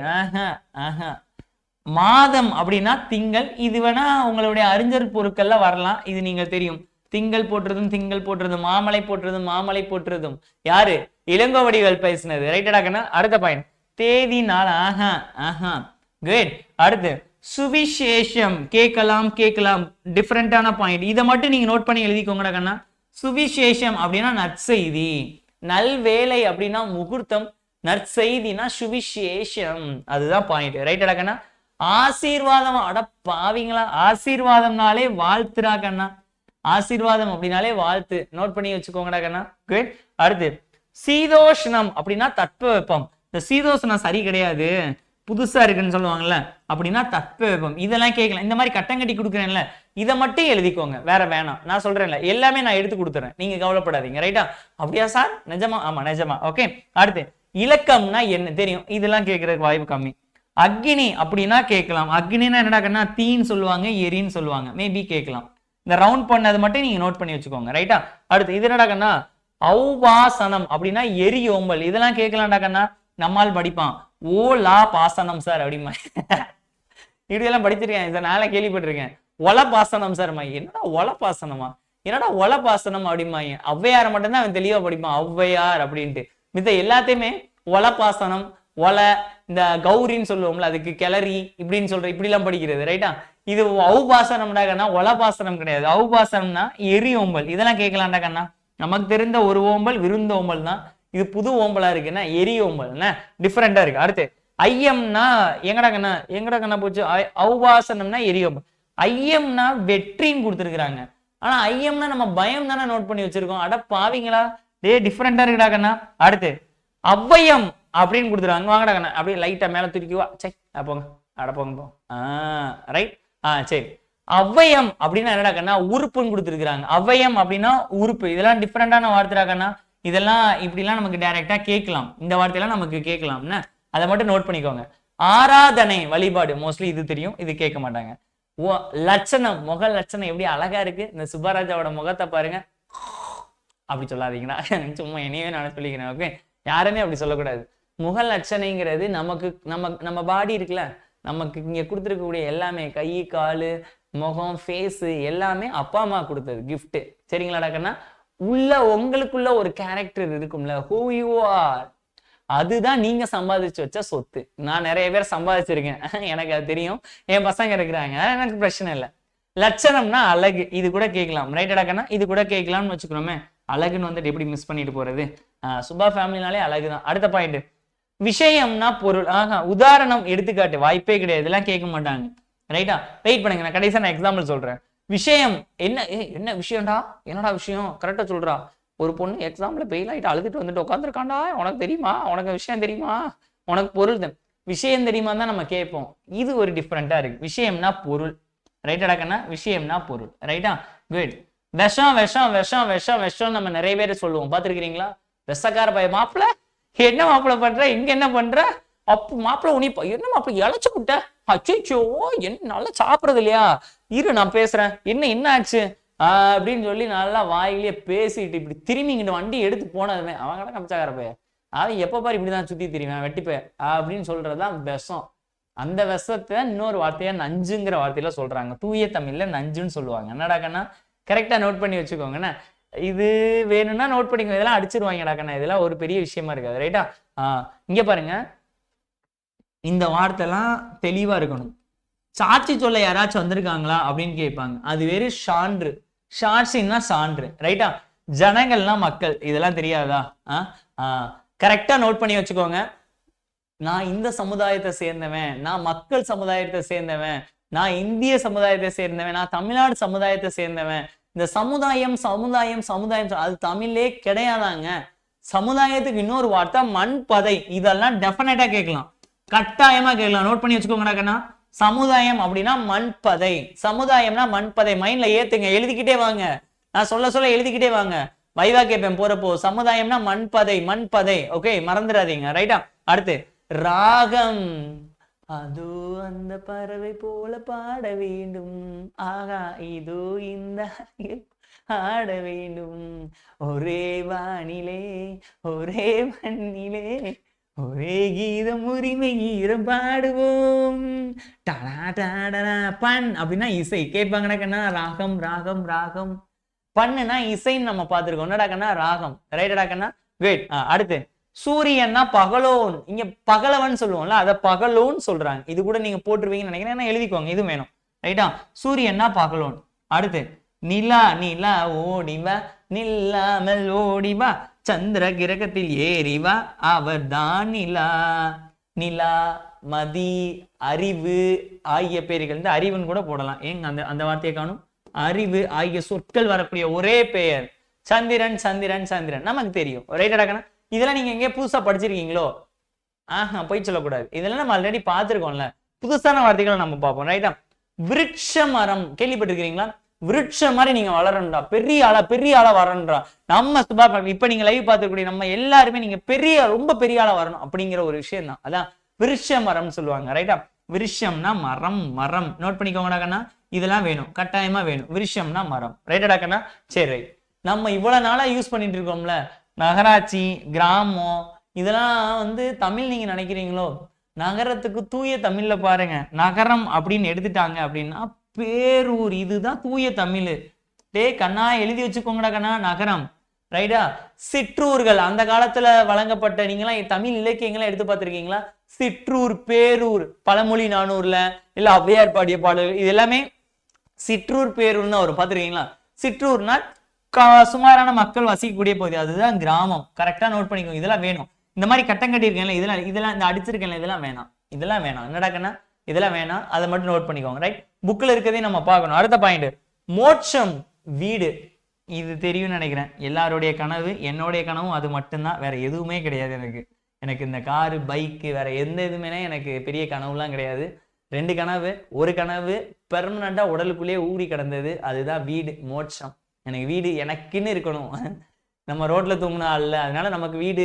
மாதம் அப்படின்னா திங்கள். இது வேணா உங்களுடைய அறிஞர் பொருட்கள்ல வரலாம், இது நீங்க தெரியும். திங்கள் போட்டுறதும் திங்கள் போட்டுறதும், மாமலை போட்டுறதும் மாமலை போட்டுறதும் யாரு? இளங்கோவடிகள் பேசினது. ரைட்டடாக்கண்ணா? அடுத்த பாயிண்ட் தேதி நாள். குட். அடுத்து சுவிசேஷம், கேட்கலாம் டிஃபரெண்டான பாயிண்ட். இதை மட்டும் நீங்க நோட் பண்ணி எழுதிக்கோங்கடா கண்ணா. சுவிசேஷம் அப்படின்னா நற்செய்தி, நல்வேலை அப்படின்னா முகூர்த்தம், நற்செய்தினா சுவிசேஷம், அதுதான் பாயிண்ட். ரைட்டடா கண்ணா? ஆசீர்வாதம், அட பாவீங்களா, ஆசீர்வாதம்னாலே வாழ்த்துடா கண்ணா. ஆசீர்வாதம் அப்படின்னாலே வாழ்த்து, நோட் பண்ணி வச்சுக்கோங்கடா கண்ணா. குட். அடுத்து சீதோஷ்ணம் அப்படின்னா தட்பவெப்பம். இந்த சீதோஷ்ணம் சரி கிடையாது, புதுசா இருக்குன்னு சொல்லுவாங்கல்ல, அப்படின்னா தட்பவெப்பம். இதெல்லாம் கேட்கலாம். இந்த மாதிரி கட்டங்கட்டி கொடுக்குறேன்ல, இதை மட்டும் எழுதிக்கோங்க, வேற வேணாம். நான் சொல்றேன்ல, எல்லாமே நான் எடுத்து கொடுத்துறேன், நீங்க கவலைப்படாதீங்க. ரைட்டா? அப்படியா சார்? நிஜமா? ஆமா நிஜமா. ஓகே. அடுத்து இலக்கம்னா என்ன தெரியும், இதெல்லாம் கேட்கறதுக்கு வாய்ப்பு கம்மி. அக்னி அப்படின்னா கேட்கலாம். அக்னின்னா என்னடா? தீன்னு சொல்லுவாங்க, எரின்னு சொல்லுவாங்க, மேபி கேட்கலாம். இந்த ரவுண்ட் பண்ணது மட்டும் நீங்க நோட் பண்ணி வச்சுக்கோங்க. ரைட்டா? அடுத்து இது என்னடா? ஔபாசனம் அப்படின்னா எரியோம்பல், இதெல்லாம் கேட்கலாம்டா கண்ணா. நம்மால் படிப்பான், ஓ லா பாசனம் சார் அப்படிமா. இப்படியெல்லாம் படிச்சிருக்கேன் சார், நானே கேள்விப்பட்டிருக்கேன். ஒல பாசனம் சார், என்னடா ஒல பாசனமா, என்னடா ஒல பாசனம் அப்படிமாங்க. ஔவையார மட்டும்தான் அவன் தெளிவா படிப்பான், ஔவையார் அப்படின்ட்டு. மித்த எல்லாத்தையுமே ஒல பாசனம், ஒல, இந்த கௌரின்னு சொல்லுவோம்ல, அதுக்கு கிளறி இப்படின்னு சொல்ற, இப்படி எல்லாம் படிக்கிறது. ரைட்டா? இது ஔபாசனம்டா கண்ணா, ஒலபாசனம் கிடையாது. ஔபாசனம்னா எரி ஓம்பல், இதெல்லாம் கேட்கலாம்டா கண்ணா. நமக்கு தெரிந்த ஒரு ஓம்பல் விருந்த ஓம்பல் தான், இது புது ஓம்பலா இருக்குன்னா எரி ஓம்பல், டிஃபரெண்டா இருக்கு. அடுத்து ஐயம்னா எங்கடா கண்ணா போச்சு. ஔபாசனம்னா எரி ஓம்பல், ஐயம்னா வெற்றின்னு கொடுத்துருக்காங்க. ஆனா ஐயம்னா நம்ம பயம் தானே நோட் பண்ணி வச்சிருக்கோம். அட பாவீங்களா, டிஃப்ரெண்டா இருக்குடா கண்ணா. அடுத்து அவ்வையம் அப்படின்னு கொடுத்துருவாங்க. வாங்கடா கண்ணா, அப்படியே லைட்டா மேல தூக்கிவா, சை போங்க, அட போங்க. ரைட். சரி, அவ்வையம் அப்படின்னா என்னடா கண்ணா, உறுப்புன்னு கொடுத்துருக்காங்க. அவ்வையம் அப்படின்னா உறுப்பு. இதெல்லாம் டிஃப்ரெண்டான வார்த்தைடா கண்ணா. இதெல்லாம் இப்படிலாம் நமக்கு டைரக்டா கேட்கலாம். இந்த வார்த்தையெல்லாம் நமக்கு கேட்கலாம்னா அதை மட்டும் நோட் பண்ணிக்கோங்க. ஆராதனை, வழிபாடு, மோஸ்ட்லி இது தெரியும், இது கேட்க மாட்டாங்க. லட்சணம், முக லட்சணம் எப்படி அழகா இருக்கு. இந்த சுப்பராஜாவோட முகத்தை பாருங்க. அப்படி சொல்லாதீங்களா, சும்மா என்னையே நான் சொல்லிக்கிறேன். ஓகே, யாருமே அப்படி சொல்லக்கூடாது. முக லட்சணைங்கிறது நமக்கு நம்ம பாடி இருக்குல்ல, நமக்கு இங்க கொடுத்துருக்கக்கூடிய எல்லாமே கை காலு முகம் ஃபேஸ் எல்லாமே அப்பா அம்மா கொடுத்தது கிஃப்ட். சரிங்களாடா கண்ணா. உள்ள உங்களுக்குள்ள ஒரு கேரக்டர் இருக்கும்ல, ஹூ யூ ஆர், அதுதான் நீங்க சம்பாதிச்சு வச்ச சொத்து. நான் நிறைய பேர் சம்பாதிச்சிருக்கேன், எனக்கு அது தெரியும். என் பசங்க இருக்கிறாங்க, எனக்கு பிரச்சனை இல்லை. லட்சணம்னா அழகு, இது கூட கேட்கலாம். ரைட்டடா கண்ணா, இது கூட கேட்கலாம்னு வச்சுக்கிறோமே. அழகுன்னு வந்துட்டு எப்படி மிஸ் பண்ணிட்டு போறது. சுபா ஃபேமிலினாலே அழகுதான். அடுத்த பாயிண்ட், விஷயம்னா பொருள். உதாரணம், எடுத்துக்காட்டு, வாய்ப்பே கிடையாது, இதெல்லாம் கேட்க மாட்டாங்க. ரைட்டா, வெயிட் பண்ணுங்க, நான் கடைசியா நான் எக்ஸாம்பிள் சொல்றேன். விஷயம் என்ன, என்ன விஷயம்டா, என்னடா விஷயம், கரெக்டா சொல்றா. ஒரு பொண்ணு எக்ஸாம்ல பெயில் ஆயிட்டு அழுதுட்டு வந்துட்டு உட்காந்துருக்காண்டா, உனக்கு தெரியுமா, உனக்கு விஷயம் தெரியுமா, உனக்கு பொருள் விஷயம் தெரியுமா தான் நம்ம கேட்போம். இது ஒரு டிஃப்ரெண்டா இருக்கு. விஷயம்னா பொருள். ரைட்டா கண்ணா, விஷயம்னா பொருள். ரைட்டா, குட். விஷம் விஷம் விஷம் விஷம் விஷம் நம்ம நிறைய பேர் சொல்லுவோம், பாத்துருக்கீங்களா. விஷக்கார பைய, மாப்பிள்ள என்ன மாப்பிள்ள பண்ற, இங்க என்ன பண்ற, அப்ப மாப்பிள்ள உனிப்பா, என்ன மாப்பிள்ள இழைச்சு விட்ட, அச்சோ என்ன நல்லா சாப்பிடுறது இல்லையா, இரு நான் பேசுறேன், என்ன ஆச்சு அப்படின்னு சொல்லி நல்லா வாயிலேயே பேசிட்டு இப்படி திரும்பிங்கிட்டு வண்டி எடுத்து போனதுமே அவன் கடை கமிச்சாக்கார பைய, அவன் எப்ப பாரு இப்படிதான் சுத்தி திரிவேன் வெட்டிப்பேன் அப்படின்னு சொல்றதுதான் விஷம். அந்த விஷத்தை இன்னொரு வார்த்தையா நஞ்சுங்கிற வார்த்தையில சொல்றாங்க. தூய தமிழ்ல நஞ்சுன்னு சொல்லுவாங்க. என்னடா கண்ணா, கரெக்டா நோட் பண்ணி வச்சுக்கோங்கண்ணா. இது வேணும்னா நோட் பண்ணிக்கோங்க, இதெல்லாம் அடிச்சிருவாங்கடா கண்ணா, இதெல்லாம் ஒரு பெரிய விஷயமா இருக்காது. ரைட்டா, இங்க பாருங்க, இந்த வார்த்தைலாம் தெளிவா இருக்கணும். சாட்சி சொல்ல யாராச்சும் வந்திருக்காங்களா அப்படின்னு கேட்பாங்க, அது வேறு சான்று. சாட்சின்னா சான்று. ரைட்டா, ஜனங்கள்னா மக்கள், இதெல்லாம் தெரியாதா. கரெக்டா நோட் பண்ணி வச்சுக்கோங்க. நான் இந்த சமுதாயத்தை சேர்ந்தவன், நான் மக்கள் சமுதாயத்தை சேர்ந்தவன், நான் இந்திய சமுதாயத்தை சேர்ந்தவன், நான் தமிழ்நாடு சமுதாயத்தை சேர்ந்தவன். இந்த சமுதாயம் சமுதாயம் சமுதாயம் அது தமிழ்லே கிடையாதாங்க. சமுதாயத்துக்கு இன்னொரு வார்த்தை மண்பதை. இதெல்லாம் டெஃபினட்டா கேட்கலாம், கட்டாயமா கேட்கலாம். நோட் பண்ணி வச்சுக்கோங்கடா கண்ணா. சமுதாயம் அப்படின்னா மண்பதை, சமுதாயம்னா மண்பதை. மைண்ட்ல ஏத்துங்க, எழுதிக்கிட்டே வாங்க. நான் சொல்ல எழுதிக்கிட்டே வாங்க, வைவா கேட்பேன் போறப்போ. சமுதாயம்னா மண்பதை, மண்பதை. ஓகே, மறந்துடாதீங்க. ரைட்டா, அடுத்து ராகம். அதோ அந்த பறவை போல பாட வேண்டும், ஆகா இதோ இந்த ஆட வேண்டும், ஒரே வானிலே ஒரே மண்ணிலே ஒரே கீதம் உரிமை ஈரம் பாடுவோம். பண் அப்படின்னா இசை. கேட்பாங்கடா கண்ணா, ராகம் ராகம் ராகம். பண்ணுனா இசைன்னு நம்ம பார்த்திருக்கோம். என்னடா கண்ணா, ராகம். ரைட்டடா கண்ணா, குட். அடுத்து சூரியன்னா பகலோன். இங்க பகலவன் சொல்லுவோம்ல, அத பகலோன் சொல்றாங்க. இது கூட நீங்க போட்டுருவீங்கன்னு நினைக்கிறேன், எழுதிக்கோங்க, இது வேணும். ரைட்டா, சூரியன்னா பகலோன். அடுத்து நிலா, நிலா ஓடிவா நில்லாமல் ஓடிவா, சந்திர கிரகத்தில் ஏறிவா அவர் தான் நிலா. நிலா, மதி, அறிவு ஆகிய பேர்கள். இந்த அறிவுன்னு கூட போடலாம். ஏங்க அந்த வார்த்தையை காணும். அறிவு ஆகிய சொற்கள் வரக்கூடிய ஒரே பெயர் சந்திரன். சந்திரன் சந்திரன் நமக்கு தெரியும். ரைட்டடா கண்ணா, இதெல்லாம் நீங்க எங்கேயே புதுசா படிச்சிருக்கீங்களோ? போய் சொல்லக்கூடாது, இதெல்லாம் நம்ம ஆல்ரெடி பார்த்திருக்கோம்ல. புதுசான வார்த்தைகளை நம்ம பார்ப்போம். ரைட்டா, விருட்ச மரம் கேள்விப்பட்டிருக்கீங்களா? விருட்சம் மாதிரி நீங்க வளரணும்டா, பெரிய ஆளா வரணும்டா. நம்ம சுபா இப்ப நீங்க லைவ் பார்த்துக்கூடிய நம்ம எல்லாருமே நீங்க ரொம்ப பெரிய ஆளா வரணும் அப்படிங்கிற ஒரு விஷயம் தான். அதான் விருட்ச மரம் சொல்லுவாங்க. ரைட்டா, விருஷம்னா மரம். மரம் நோட் பண்ணிக்கோங்கடா கண்ணா, இதெல்லாம் வேணும், கட்டாயமா வேணும். விருஷம்னா மரம். ரைட்டடா கண்ணா, சரி ரைட். நம்ம இவ்வளவு நாளா யூஸ் பண்ணிட்டு இருக்கோம்ல, நகராட்சி, கிராமம், இதெல்லாம் தமிழ் நீங்க நினைக்கிறீங்களோ? நகரத்துக்கு தூய தமிழ்ல பாருங்க, நகரம் அப்படின்னு எடுத்துட்டாங்க அப்படின்னா பேரூர். இதுதான் தூய தமிழ். கண்ணா எழுதி வச்சுக்கோங்கடா கண்ணா, நகரம். ரைட்டா, சிற்றூர்கள் அந்த காலத்துல வழங்கப்பட்ட, நீங்களாம் தமிழ் இலக்கியங்கள்லாம் எடுத்து பார்த்திருக்கீங்களா? சிற்றூர், பேரூர், பழமொழி 400ல இல்ல ஔவையார் பாடிய பாடல்கள், இது எல்லாமே சிற்றூர் பேரூர் தான் வரும். பார்த்திருக்கீங்களா? சிற்றூர்னா சுமாரான மக்கள் வசிக்கக்கூடிய பகுதி, அதுதான் கிராமம். கரெக்டா நோட் பண்ணிக்கோங்க, இதெல்லாம் வேணும். இந்த மாதிரி கட்டம் கட்டியிருக்கேன்ல, இதெல்லாம் இந்த அடிச்சிருக்கேன்ல, இதெல்லாம் வேணாம். இதெல்லாம் வேணாம். என்னடா கண்ணா, இதெல்லாம் வேணாம், அதை மட்டும் நோட் பண்ணிக்கோங்க. ரைட், புக்ல இருக்கதே நம்ம பார்க்கணும். அடுத்த பாயிண்ட், மோட்சம். வீடு இது தெரியும்னு நினைக்கிறேன். எல்லாருடைய கனவு, என்னுடைய கனவும் அது மட்டும்தான், வேற எதுவுமே கிடையாது எனக்கு. எனக்கு இந்த காரு பைக்கு வேற எந்த இதுவுமே எனக்கு பெரிய கனவுலாம் கிடையாது. 2 கனவு. ஒரு கனவு பெர்மனண்டா உடலுக்குள்ளேயே ஊறி கிடந்தது, அதுதான் வீடு, மோட்சம். எனக்கு வீடு எனக்குன்னு இருக்கணும். நம்ம ரோட்ல தூங்கினா அல்ல, அதனால நமக்கு வீடு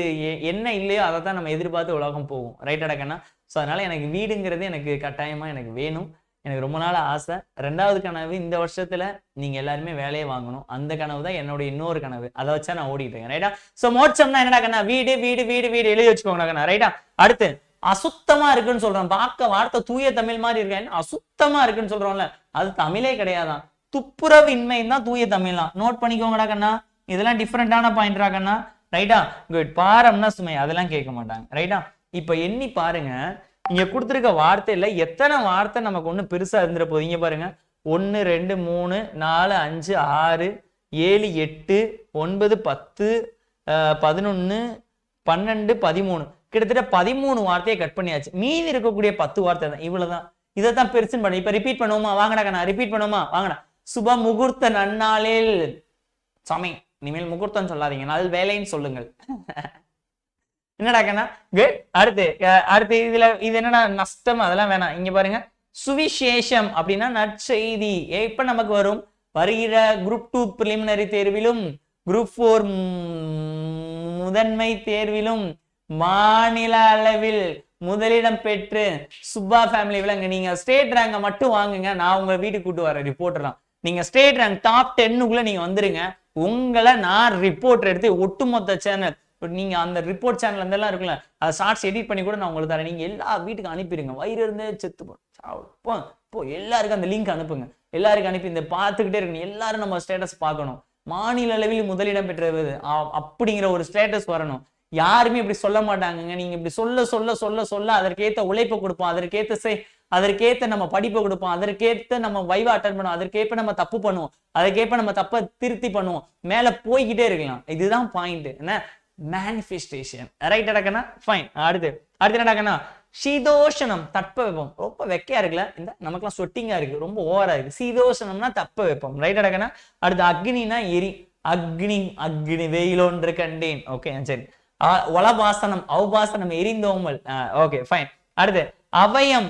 என்ன இல்லையோ அதை தான் நம்ம எதிர்பார்த்து உலகம் போகும். ரைட் அடக்கண்ணா? ஸோ அதனால எனக்கு வீடுங்கிறது எனக்கு கட்டாயமா எனக்கு வேணும். எனக்கு ரொம்ப நாள் ஆசை. 2வது கனவு, இந்த வருஷத்துல நீங்க எல்லாருமே வேலையை வாங்கணும். அந்த கனவு தான் என்னோட இன்னொரு கனவு. அதை வச்சா நான் ஓடிட்டு இருக்கேன். ரைட்டா? சோ மோட்சம்னா என்னடா கண்ணா? வீடு வீடு வீடு வீடு எழுதி வச்சுக்கோங்க கண்ணா. ரைட்டா? அடுத்து அசுத்தமா இருக்குன்னு சொல்றோம். பார்க்க வார்த்தை தூய தமிழ் மாதிரி இருக்கேன், அசுத்தமா இருக்குன்னு சொல்றோம்ல, அது தமிழே கிடையாதான். துப்புரவின்மை தான் தூய தமிழ் தான். நோட் பண்ணிக்கோங்கடா கண்ணா. இதெல்லாம் டிஃப்ரெண்டான பாயிண்ட்ரா கண்ணா. ரைட்டா? குட். பாரம்னா சுமை, அதெல்லாம் கேட்க மாட்டாங்க. ரைட்டா? இப்ப எண்ணி பாருங்க, இங்க கொடுத்துருக்க வார்த்தையில எத்தனை வார்த்தை நமக்கு ஒண்ணு பெருசா இருந்துற போது. இங்க பாருங்க, 1 2 3 4 5 6 7 8 9 10 11 12 13 கிட்டத்தட்ட 13 வார்த்தையை கட் பண்ணியாச்சு. மீதி இருக்கக்கூடிய 10 வார்த்தை தான். இவ்வளவுதான். இதைத்தான் பெருசுன்னு பண்ணி இப்ப ரிப்பீட் பண்ணுவோமா? வாங்கடா கண்ணா, ரிப்பீட் பண்ணுவோமா? வாங்கடா. சுப முகூர்த்த நன்னாளில் சாமி, இனிமேல் முகூர்த்தம் சொல்லாதீங்க, நாள் வேலைன்னு சொல்லுங்கள். என்னடா கண்ணா? குட். அடுத்து இதுல இது என்னடா நஷ்டம், அதெல்லாம் வேணாம். இங்க பாருங்க, சுவிசேஷம் அப்படின்னா நற்செய்தி. எப்ப நமக்கு வரும்? வருகிற குரூப் 2 பிரிலிமினரி தேர்விலும் குரூப் 4 முதன்மை தேர்விலும் மாநில அளவில் முதலிடம் பெற்று சுப்பா ஃபேமிலி விலங்கு. நீங்க ஸ்டேட் ரேங்க மட்டும் வாங்குங்க, நான் உங்க வீட்டுக்கு கூட்டு வரேன் ரிப்போர்ட்டர்லாம். நீங்க ஸ்டேட் ரேங்க் டாப் 10க்குள்ள நீங்க வந்துருங்க, உங்களை நான் ரிப்போர்ட் எடுத்து ஒட்டுமொத்த சேனல், நீங்க அந்த ரிப்போர்ட் சேனல் இருந்தெல்லாம் இருக்குல்ல, அதை ஷார்ட்ஸ் எடிட் பண்ணி கூட நான் உங்களுக்கு தரேன். நீங்க எல்லா வீட்டுக்கு அனுப்பிடுங்க. வயிறு இருந்தே செத்து போ எல்லாருக்கும் அந்த லிங்க் அனுப்புங்க. எல்லாருக்கும் அனுப்பி இந்த பார்த்துக்கிட்டே இருக்கணும். எல்லாரும் நம்ம ஸ்டேட்டஸ் பார்க்கணும். மாநில அளவில் முதலிடம் பெற்றது அப்படிங்கிற ஒரு ஸ்டேட்டஸ் வரணும். யாருமே இப்படி சொல்ல மாட்டாங்க. நீங்க இப்படி சொல்ல சொல்ல சொல்ல சொல்ல அதற்கேத்த உழைப்பை கொடுப்போம், அதற்கேத்த நம்ம படிப்பை கொடுப்போம், அதற்கேத்த நம்ம வைவா அட்டன் பண்ணுவோம், அதற்கேற்ப நம்ம தப்பு பண்ணுவோம், அதற்கேற்ப நம்ம தப்பை திருத்தி பண்ணுவோம், மேல போய்கிட்டே இருக்கலாம். இதுதான் பாயிண்ட். என்ன? மேனிஃபெஸ்டேஷன். ரைட் அடக்கண்ணா? ஃபைன். அடுத்து என்னடாக்கண்ணா? சீதோஷணம், தட்பவெப்பம். ரொம்ப வெக்கையா இருக்குல்ல, இந்த நமக்குலாம் ஸ்வெட்டிங்கா இருக்கு, ரொம்ப ஓவரா இருக்கு. சீதோஷணம்னா தட்பவெப்பம். ரைட் அடக்கண்ணா? அடுத்து அக்னினா எரி. அக்னி வெயிலொன்று கண்டேன். ஓகே சரி. ஒலபாசனம், அவுபாசனம், எரிந்தோமல். Okay fine. அடுத்து அவயம்,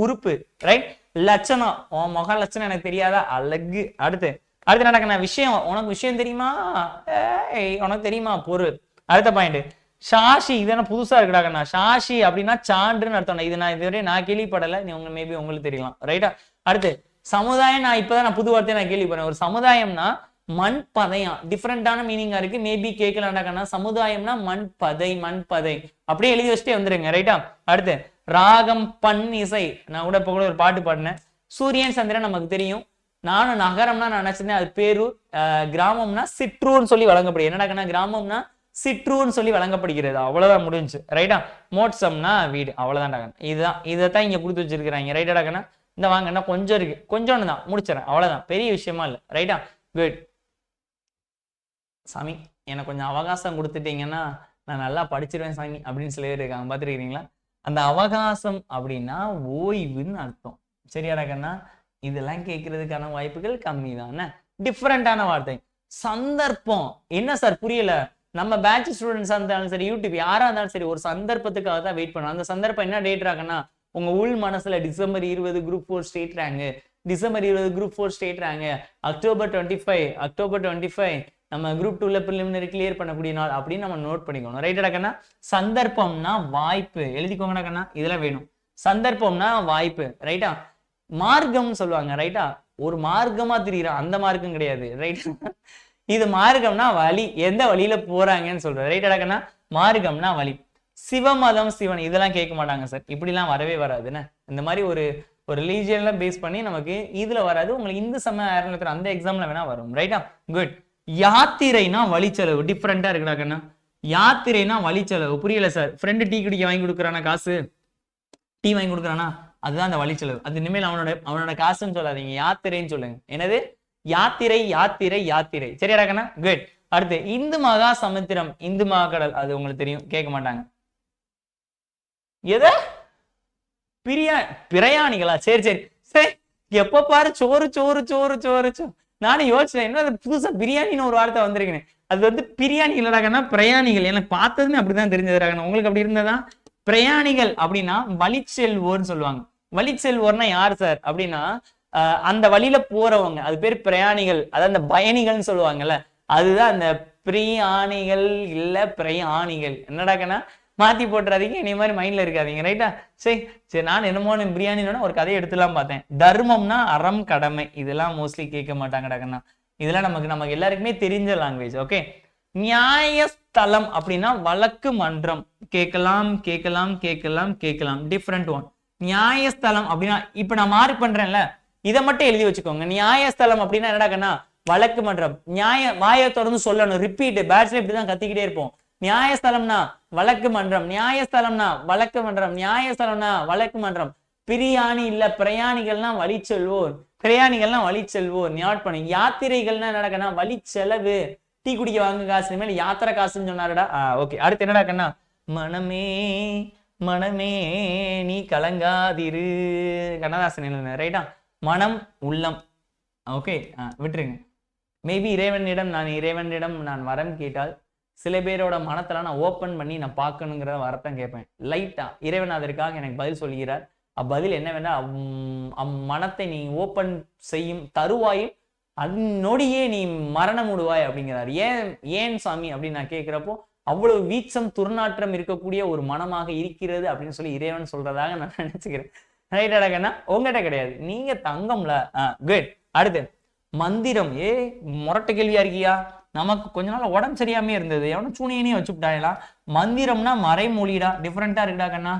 உறுப்பு. ரைட்? லட்சணம், முக லட்சணம் எனக்கு தெரியாதா? அழகு. அடுத்து நடக்கண்ணா? விஷயம். உனக்கு விஷயம் தெரியுமா? உனக்கு தெரியுமா? பொருள். அடுத்த பாயிண்ட் சாஷி. இது என்ன புதுசா இருக்குடாக்கண்ணா? சாஷி அப்படின்னா சான்றுன்னு அர்த்தம். இது நான் இதுவரை நான் கேள்விப்படலை, மேபி உங்களுக்கு தெரியலாம். ரைட்டா? அடுத்து சமுதாயம். நான் இப்பதான் புது வார்த்தையை நான் கேள்விப்படுறேன். ஒரு சமுதாயம்னா மண் பதையம். டிஃப்ரெண்டான மீனிங்கா இருக்கு, மேபி கேட்கலாம்டாக்கண்ணா. சமுதாயம்னா மண் பதை அப்படியே எழுதி வச்சுட்டே வந்துருங்க. ரைட்டா? அடுத்து ராகம், பண், இசை. நான் கூட இப்ப கூட ஒரு பாட்டு பாடினேன். சூரியன் சந்திரன் நமக்கு தெரியும். நானும் நகரம்னா நான் நினைச்சிருந்தேன் அது பேரூர், கிராமம்னா சிற்றூர்னு சொல்லி வழங்கப்படுது. என்னடாக்கண்ணா? கிராமம்னா சிற்றூர்னு சொல்லி வழங்கப்படுகிறது. அவ்வளவுதான், முடிஞ்சு. ரைட்டா? மோட்சம்னா வீடு. அவ்வளவுதான். இதுதான், இதைத்தான் இங்க கொடுத்து வச்சிருக்கிறாங்க. ரைட்டாடாக்கண்ணா? இந்த வாங்கன்னா கொஞ்சம் இருக்கு, கொஞ்சோன்னு தான், முடிச்சிடறேன். அவ்வளவுதான், பெரிய விஷயமா இல்லை. ரைட்டா? குட். சாமி எனக்கு கொஞ்சம் அவகாசம் கொடுத்துட்டீங்கன்னா நான் நல்லா படிச்சிருவேன் சாமி அப்படின்னு சொல்லி இருக்காங்க, பார்த்துருக்கீங்களா? அந்த அவகாசம் அப்படின்னா ஓய்வுன்னு அர்த்தம். சரியாடாக்கண்ணா? இதெல்லாம் கேட்கறதுக்கான வாய்ப்புகள் கம்மி தானே. டிஃப்ரெண்டான வார்த்தை. சந்தர்ப்பம். என்ன சார் புரியல? நம்ம பேட்ச் ஸ்டூடெண்ட்ஸா இருந்தாலும் சரி, யூடியூப் யாரா இருந்தாலும் சரி, ஒரு சந்தர்ப்பத்துக்காக தான் வெயிட் பண்ணுவோம். அந்த சந்தர்ப்பம் என்ன டேட் ராக்கண்ணா? உங்க உள் மனசுல December 20 group 4 state rank, December 20 group 4 state rank, October 25 நம்ம குரூப் 2ல பிரிலிமினரி கிளியர் பண்ணக்கூடிய நாள் அப்படின்னு நம்ம நோட் பண்ணிக்கணும். ரைட்டா கண்ணா? சந்தர்ப்பம்னா வாய்ப்பு. எழுதிக்கோங்கடா கண்ணா, இதெல்லாம் வேணும். சந்தர்ப்பம்னா வாய்ப்பு. ரைட்டா? மார்க்கம்னு சொல்லுவாங்க. ரைட்டா? ஒரு மார்க்கமா தெரியுறான், அந்த மார்க்கம் கிடையாது. ரைட்? இது மார்க்கம்னா வழி, எந்த வழியில போறாங்கன்னு சொல்றது. ரைட்டா கண்ணா? மார்க்கம்னா வழி. சிவமதம், சிவன், இதெல்லாம் கேட்க மாட்டாங்க சார். இப்படிலாம் வரவே வராதுன்னு. இந்த மாதிரி ஒரு ரிலீஜியன்ல பேஸ் பண்ணி நமக்கு இதுல வராது. உங்களுக்கு இந்து சமய அறநிலையத்துல அந்த எக்ஸாம்ல வேணா வரும். ரைட்டா? குட். யாத்திரைனா வழிச்செலவு. டிஃப்ரெண்டா இருக்குடா கண்ணா. யாத்திரைனா வழிச்செலவு. புரியல சார்? ஃப்ரெண்டு டீ குடிக்க வாங்கி கொடுக்குறானா, காசு டீ வாங்கி கொடுக்குறானா, அதுதான் அந்த வழிச்செலவு. அது இனிமேல் அவனோட காசுன்னு சொல்லாதீங்க, யாத்திரைன்னு சொல்லுங்க. என்னது? யாத்திரை யாத்திரை யாத்திரை. சரியாடா கண்ணா? குட். அடுத்து இந்து மகா சமுத்திரம், இந்து மகாக்கடல். அது உங்களுக்கு தெரியும், கேட்க மாட்டாங்க. எது? பிரயாணிகளா? சரி சரி சரி எப்ப பாரு சோறு சோறு சோறு சோறு சோறு. நானும் யோசிச்சேன், என்ன அது புதுசா பிரியாணின்னு ஒரு வார்த்தை வந்திருக்கேன். அது வந்து பிரியாணி இல்லடாங்கன்னா பிரயாணிகள். எனக்கு பார்த்ததுமே அப்படிதான் தெரிஞ்சதுராகண்ணா. உங்களுக்கு அப்படி இருந்ததா? பிரயாணிகள் அப்படின்னா வழி செல்வோர்னு சொல்லுவாங்க. வழி செல்வோர்னா யார் சார் அப்படின்னா அந்த வழியில போறவங்க, அது பேர் பிரயாணிகள். அதாவது அந்த பயணிகள்னு சொல்லுவாங்கல்ல, அதுதான் அந்த பிரியாணிகள் இல்ல பிரயாணிகள். என்னடாக்கண்ணா மாத்தி போட்டுறாதீங்க, இனி மாதிரி மைண்ட்ல இருக்காதீங்க, ரைட்டா? சரி சரி, நான் என்னமோ பிரியாணின்னு ஒரு கதையை எடுத்துலாம் பார்த்தேன். தர்மம்னா அறம் கடமை, இதெல்லாம் மோஸ்ட்லி கேட்க மாட்டாங்கடாக்கண்ணா. இதெல்லாம் நமக்கு எல்லாருக்குமே தெரிஞ்ச லாங்குவேஜ். ஓகே. நியாயஸ்தலம் அப்படின்னா வழக்கு மன்றம். கேட்கலாம் கேட்கலாம் கேட்கலாம் கேட்கலாம், டிஃப்ரெண்ட் ஒன். நியாயஸ்தலம் அப்படின்னா இப்ப நான் மார்க் பண்றேன்ல, இதை மட்டும் எழுதி வச்சுக்கோங்க. நியாயஸ்தலம் அப்படின்னா என்னடாக்கண்ணா வழக்கு மன்றம். வாயை தொடர்ந்து சொல்லணும், ரிப்பீட். பேட்ச்ல இப்படிதான் கத்திக்கிட்டே இருப்போம். நியாயஸ்தலம்னா வழக்கு மன்றம், நியாயஸ்தலம்னா வழக்கு மன்றம், நியாயஸ்தலம்னா வழக்கு மன்றம். பிரியாணி இல்ல பிரயாணிகள்னா வழி செல்வோர், பிரயாணிகள்னா வழி செல்வோர். ஞாபகம் பண்ணி. யாத்திரைகள்னா என்னடா வழி செலவு. டீ குடிக்க வாங்க காசு, மேல யாத்திரை காசுன்னு சொன்னாருடா. ஓகே. அடுத்து என்னடா கண்ணா? மனமே மனமே நீ கலங்காதிரு, கண்ணதாசன். ரைட்டா? மனம் உள்ளம். ஓகே, விட்டுருங்க. மேபி இறைவனிடம் நான் வரம் கேட்டால் சில பேரோட மனத்துல நான் ஓப்பன் பண்ணி நான் பார்க்கணுங்கிற வரத்தான் கேட்பேன். லைட்டா இறைவன் அதற்காக எனக்கு பதில் சொல்கிறார். அப்பதில் என்னவென்றால் மனத்தை நீ ஓப்பன் செய்யும் தருவாயில் அந்நொடியே நீ மரணம் விடுவாய் அப்படிங்கிறார். ஏன் சாமி அப்படின்னு நான் கேட்கிறப்போ, அவ்வளவு வீச்சம் துர்நாற்றம் இருக்கக்கூடிய ஒரு மனமாக இருக்கிறது அப்படின்னு சொல்லி இறைவன் சொல்றதாக நான் நினைச்சுக்கிறேன். ரைட்டாடா? உங்ககிட்ட கிடையாது, நீங்க தங்கம்ல. குட். அடுத்து மந்திரம். முரட்டு கேள்வியா இருக்கியா? நமக்கு கொஞ்ச நாள் உடம்பு சரியாமே இருந்தது, எவனும் சூனியனே வச்சுட்டாங்களா? மந்திரம்னா மறைமொழிடா, டிஃபரெண்டா இருக்குடா கண்ணா.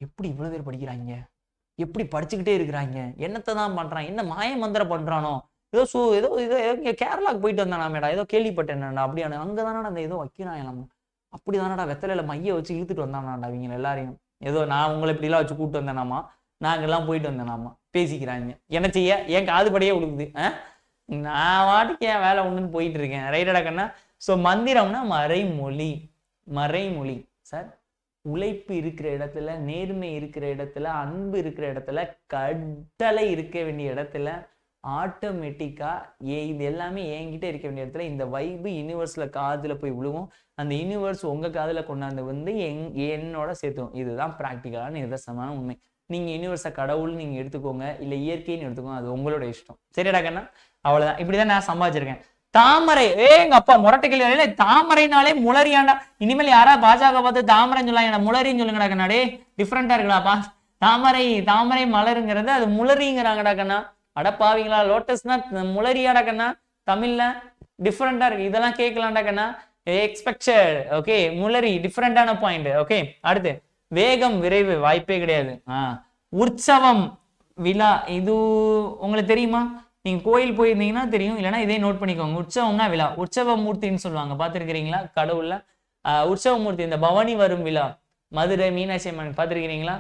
எப்படி இவ்வளவு பேர் படிக்கிறாங்க, எப்படி படிச்சுக்கிட்டே இருக்கிறாங்க, என்னத்தை தான் பண்றான், என்ன மாய மந்திரம் பண்றானோ? ஏதோ கேரளாவுக்கு போயிட்டு வந்தானாமேடா, ஏதோ கேள்விப்பட்டேன் அப்படியான. அங்கதானடா அந்த ஏதோ வைக்கிறான், அப்படிதானடா வெத்தலையில மைய வச்சு இழுத்துட்டு வந்தானாடா இவங்க எல்லாரையும். ஏதோ நான் உங்களை இப்படி எல்லாம் வச்சு கூப்பிட்டு வந்தேனாமா, நாங்கெல்லாம் போயிட்டு வந்தேனாமா பேசிக்கிறாங்க. என்ன செய்ய? என் காதுபடியே உழுகுது. நான் வாட்டுக்கு என் வேலை ஒண்ணுன்னு போயிட்டு இருக்கேன். ரைட்டடா கண்ணா? ஸோ மந்திரம்னா மறைமொழி. மறைமொழி சார். உழைப்பு இருக்கிற இடத்துல, நேர்மை இருக்கிற இடத்துல, அன்பு இருக்கிற இடத்துல, கட்டளை இருக்க வேண்டிய இடத்துல, ஆட்டோமேட்டிக்கா இது எல்லாமே என்கிட்ட இருக்க வேண்டிய இடத்துல இந்த வைப்பு யூனிவர்ஸ்ல காதுல போய் விழுவும். அந்த யூனிவர்ஸ் உங்க காதுல கொண்டாந்து வந்து என்னோட சேர்த்துவோம். இதுதான் பிராக்டிக்கலான நிதர்சனமான உண்மை. நீங்க யூனிவர்ஸை கடவுள் நீங்க எடுத்துக்கோங்க, இல்ல இயற்கைன்னு எடுத்துக்கோங்க, அது உங்களோட இஷ்டம். சரிடா கண்ணா? அவ்வளவுதான். இப்படிதான் நான் சம்பாதிச்சிருக்கேன். தாமரை. எங்க அப்பா முரட்டு கேள்வி. தாமரைனாலே முளரியாண்டா. இனிமேல் யாரா பாஜக பார்த்து தாமரைன்னு சொல்லலாம், முளரின்னு சொல்லுங்கடா கண்ணாடே. டிஃப்ரெண்டா இருக்குடாப்பா. தாமரை தாமரை மலருங்கிறது அது முளரிங்கிறாங்கடா கண்ணா. அடப்பாவீங்களா? லோட்டஸ்னா முளரியாடா கண்ணா தமிழ்ல. டிஃப்ரெண்டா இருக்கு. இதெல்லாம் கேட்கலாம்டா கண்ணா. எக்ஸ்பெக்டட். ஓகே. முளரி டிஃப்ரெண்டான பாயிண்ட். ஓகே. அடுத்து வேகம் விரைவு வாய்ப்பே கிடையாது. உற்சவம் விழா. இது உங்களுக்கு தெரியுமா? நீங்க கோயில் போயிருந்தீங்கன்னா தெரியும், இல்லைன்னா இதே நோட் பண்ணிக்கோங்க. உற்சவம்னா விழா. உற்சவ மூர்த்தின்னு சொல்லுவாங்க, பார்த்துருக்கிறீங்களா? கடவுள்ல உற்சவ மூர்த்தி. இந்த பவானி வரும் விழா, மதுரை மீனாட்சி அம்மன் பார்த்துருக்கிறீங்களா?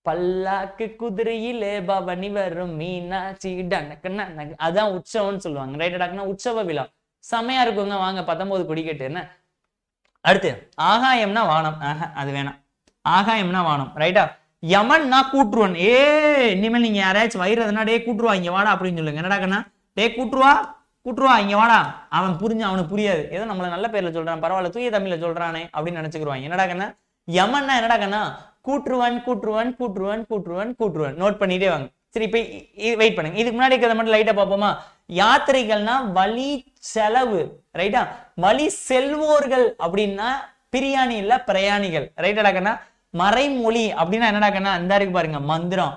பல்லாக்கு குதிரையில பவனி வரும் மீனாட்சி டனக்குன்னா, அதான் உற்சவம்னு சொல்லுவாங்க. ரைட்டடாக்குன்னா உற்சவ விழா. செமையா இருக்குங்க. வாங்க 19 கொடிக்கட்டு. என்ன அடுத்து? ஆகாயம்னா வானம். அது வேணாம். ஆகாயம்னா வானம். ரைட்டா? யமன்னா கூட்டுருவன். இனிமேல் நீங்க யாராச்சும் வயிறுனா டே கூட்டுருவா இங்க வாடா அப்படின்னு சொல்லுங்க. என்னடா கண்ணா? டே கூட்டுருவா இங்க வாடா. அவன் அவனுக்கு புரியாது, ஏதோ நம்மள நல்ல பேர்ல சொல்றான், பரவாயில்ல தூய தமிழ்ல சொல்றானே அப்படின்னு நினைச்சுக்குருவாங்க. என்னடா கண்ணா? யமன்னா என்னடா கண்ணா? கூட்டுருவன் கூட்டுருவன் கூட்டுருவன் கூட்டுருவன் கூட்டுருவன். நோட் பண்ணிட்டே வாங்க. சரி, இப்ப வெயிட் பண்ணுங்க. இதுக்கு முன்னாடி இருக்கிறத மட்டும் லைட்டா பார்ப்போமா? யாத்திரைகள்னா வழி செலவு. ரைட்டா? வழி செல்வோர்கள் அப்படின்னா பிரியாணி இல்ல பிரயாணிகள். ரைட்டடா கண்ணா? மறைமொழி அப்படின்னா என்னடா கண்ணா? இந்த இருக்கு பாருங்க, மந்திரம்.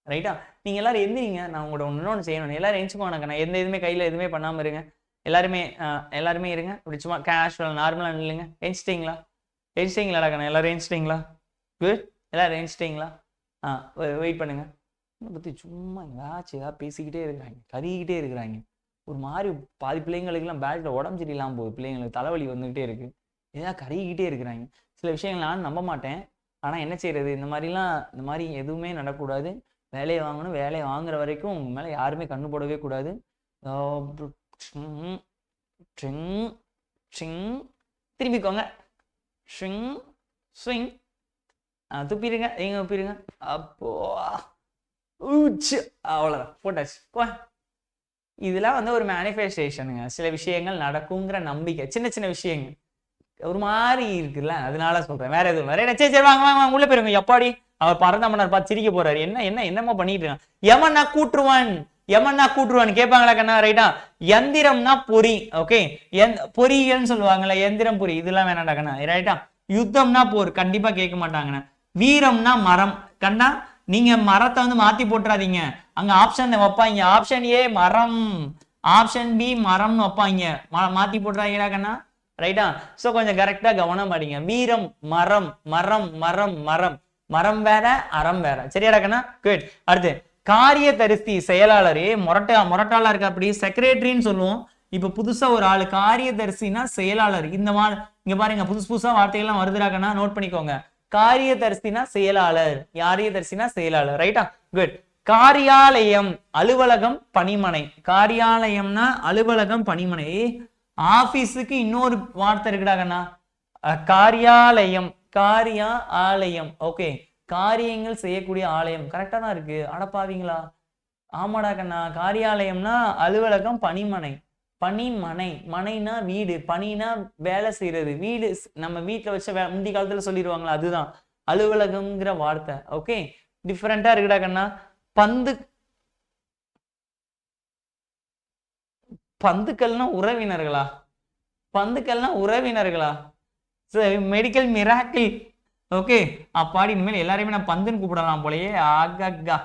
ரைட்டா? நீங்க எல்லாரும் எந்திரிங்க, நான் உங்களோட இன்னொன்று செய்யணும். எல்லாரும் எந்திரிச்சுக்கோங்க கண்ணா. எந்த இதுவுமே கையில எதுவுமே பண்ணாம இருங்க. எல்லாருமே இருங்க. இப்படி சும்மா கேஷுவல் நார்மலா இல்லைங்க. எந்திச்சிட்டீங்களா கண்ணா? எல்லாரும் எந்திச்சிட்டீங்களா? குட். எல்லாரும் எந்திச்சிட்டீங்களா? வெயிட் பண்ணுங்க. பத்தி சும்மா ஏதாச்சும் பேசிக்கிட்டே இருக்கிறாங்க, கறிக்கிட்டே இருக்கிறாங்க. ஒரு மாதிரி பாதி பிள்ளைங்களுக்குலாம் பேட்ல உடம்பு சரியில்லாமல் போகுது. பிள்ளைங்களுக்கு தலைவலி வந்துகிட்டே இருக்கு, ஏதாவது கறிக்கிட்டே இருக்கிறாங்க. சில விஷயங்கள் நான் நம்ப மாட்டேன், ஆனா என்ன செய்யறது? இந்த மாதிரி எதுவுமே நடக்கக்கூடாது. வேலையை வாங்கணும். வேலையை வாங்குற வரைக்கும் உங்க மேல யாருமே கண்ணு போடவே கூடாது. திரும்பிக்கோங்க. துப்பிடுங்க, நீங்க துப்பிடுங்க. அப்போ அவ்வளோதான், போட்டாச்சு. இதெல்லாம் வந்து ஒரு மேனிஃபெஸ்டேஷனுங்க. சில விஷயங்கள் நடக்குங்கிற நம்பிக்கை, சின்ன சின்ன விஷயங்கள் ஒரு மாதிரி இருக்குல்ல, அதனால சொல்றேன், வேற எதுவும் இல்லை. சரி சரி, வாங்க வாங்க உள்ள போயிருங்க. எப்பாடி அவர் பரந்தாமனார் பார்த்து சிரிக்க போறாரு. என்னமோ பண்ணிட்டு இருக்கான். எமன்னா கூட்டுருவான் கேட்பாங்களா கண்ணா? ரைட்டா. எந்திரம்னா பொறி, ஓகே, பொறியியல்னு சொல்லுவாங்கல்ல, எந்திரம் பொறி, இதெல்லாம் வேணாண்டா கண்ணா, ரைட்டா. யுத்தம்னா போர், கண்டிப்பா கேட்க மாட்டாங்கண்ணா. வீரம்னா மரம் கண்ணா. நீங்க மரத்தை வந்து மாத்தி போட்டுறாதீங்க, அங்க ஆப்ஷன் வைப்பாங்க. ஆப்ஷன் ஏ மரம், ஆப்ஷன் பி மரம்னு வைப்பாங்க, மாத்தி போட்டுறாங்கடா கண்ணா, ரைட்டா. சோ கொஞ்சம் கரெக்டா கவனம் படிங்க. வீரம் மரம், மரம் மரம் மரம், மரம் வேற அறம் வேற, சரியாடா கண்ணா? குட். அடுத்து காரிய தரிசி செயலாளர், மொரட்டாளா இருக்க, அப்படி செக்ரட்டரின்னு சொல்லுவோம். இப்ப புதுசா ஒரு ஆளு காரிய தரிசினா செயலாளர். இந்த மாதிரி இங்க பாருங்க, புதுசா வார்த்தைகள்லாம் வருதுடாக்கன்னா, நோட் பண்ணிக்கோங்க. காரிய தரிசினா செயலாளர், காரியதரிசினா செயலாளர், ரைட்டா. குட். காரியாலயம் அலுவலகம் பணிமனை, காரியாலயம்னா அலுவலகம் பணிமனை. ஆபீஸுக்கு இன்னொரு வார்த்தை இருக்குடா கண்ணா, காரியாலயம், காரியா ஆலயம், ஓகே, காரியங்கள் செய்யக்கூடிய ஆலயம். கரெக்டா தான் இருக்கு. அடப்பாவீங்களா? ஆமாடா கண்ணா, காரியாலயம்னா அலுவலகம் பணிமனை, பணிமனை, மனைனா வீடு, பணினா வேலை செய்யறது, வீடு நம்ம வீட்டுல வச்ச முந்தி காலத்துல சொல்லிடுவாங்களா, அதுதான் அலுவலகம்ங்கிற வார்த்தை, ஓகே. டிஃபரெண்டா இருக்குடா கண்ணா. பந்துக்கள்னா உறவினர்களா? பந்துக்கள்னா உறவினர்களா? Medical miracle, okay. அப்பாடி, இனிமேல் எல்லாரையுமே நான் பந்துன்னு கூப்பிடலாம் போலயே. அக்கா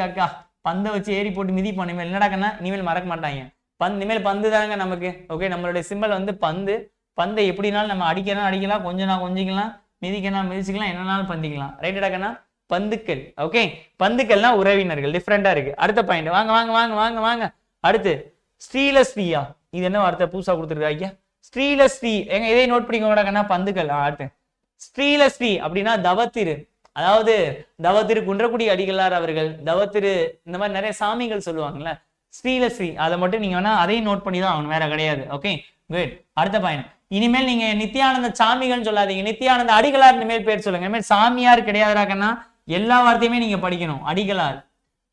அக்கா பந்தை வச்சு ஏறி போட்டு மிதிப்போம் இனிமேல். என்னடா கண்ணா, இனிமேல் மறக்க மாட்டாங்க. இனிமேல் பந்து தாங்க நமக்கு, ஓகே. நம்மளுடைய சிம்பல் வந்து பந்து. பந்தை எப்படினாலும் நம்ம அடிக்கலாம், கொஞ்சிக்கலாம், மிதிச்சிக்கலாம், என்னன்னாலும் பந்திக்கலாம், ரைட்டடா கண்ணா. பந்துக்கள், ஓகே. பந்துக்கள்னா உறவினர்கள், டிஃப்ரெண்டா இருக்கு. அடுத்த பாயிண்ட், வாங்க வாங்க வாங்க வாங்க வாங்க. அடுத்து ஸ்ரீலஸ்ரீயா, இது என்ன வார்த்தை புதுசா கொடுத்துருக்காங்க? ஸ்ரீலஸ்ரீ, எங்க இதை நோட் பண்ணிக்கோங்கடா கண்ணா. பந்துக்கள். அடுத்து ஸ்ரீலஸ்ரீ அப்படின்னா தவத்திரு, அதாவது தவத்திரு குன்றக்குடி அடிகளார் அவர்கள், தவத்திரு, இந்த மாதிரி நிறைய சாமிகள் சொல்லுவாங்கல்ல, ஸ்ரீலஸ்ரீ, அதை மட்டும் நீங்க வேணா அதையும் நோட் பண்ணி தான் ஆகணும், வேற கிடையாது, ஓகே. குட். அடுத்த பாயிண்ட், இனிமேல் நீங்க நித்யானந்த சாமிகள்னு சொல்லாதீங்க, நித்யானந்த அடிகளார் இனிமேல் பேர் சொல்லுங்க. இனிமேல் சாமியார் கிடையாதுடா கண்ணா, எல்லா வார்த்தையுமே நீங்க படிக்கணும். அடிகளார்,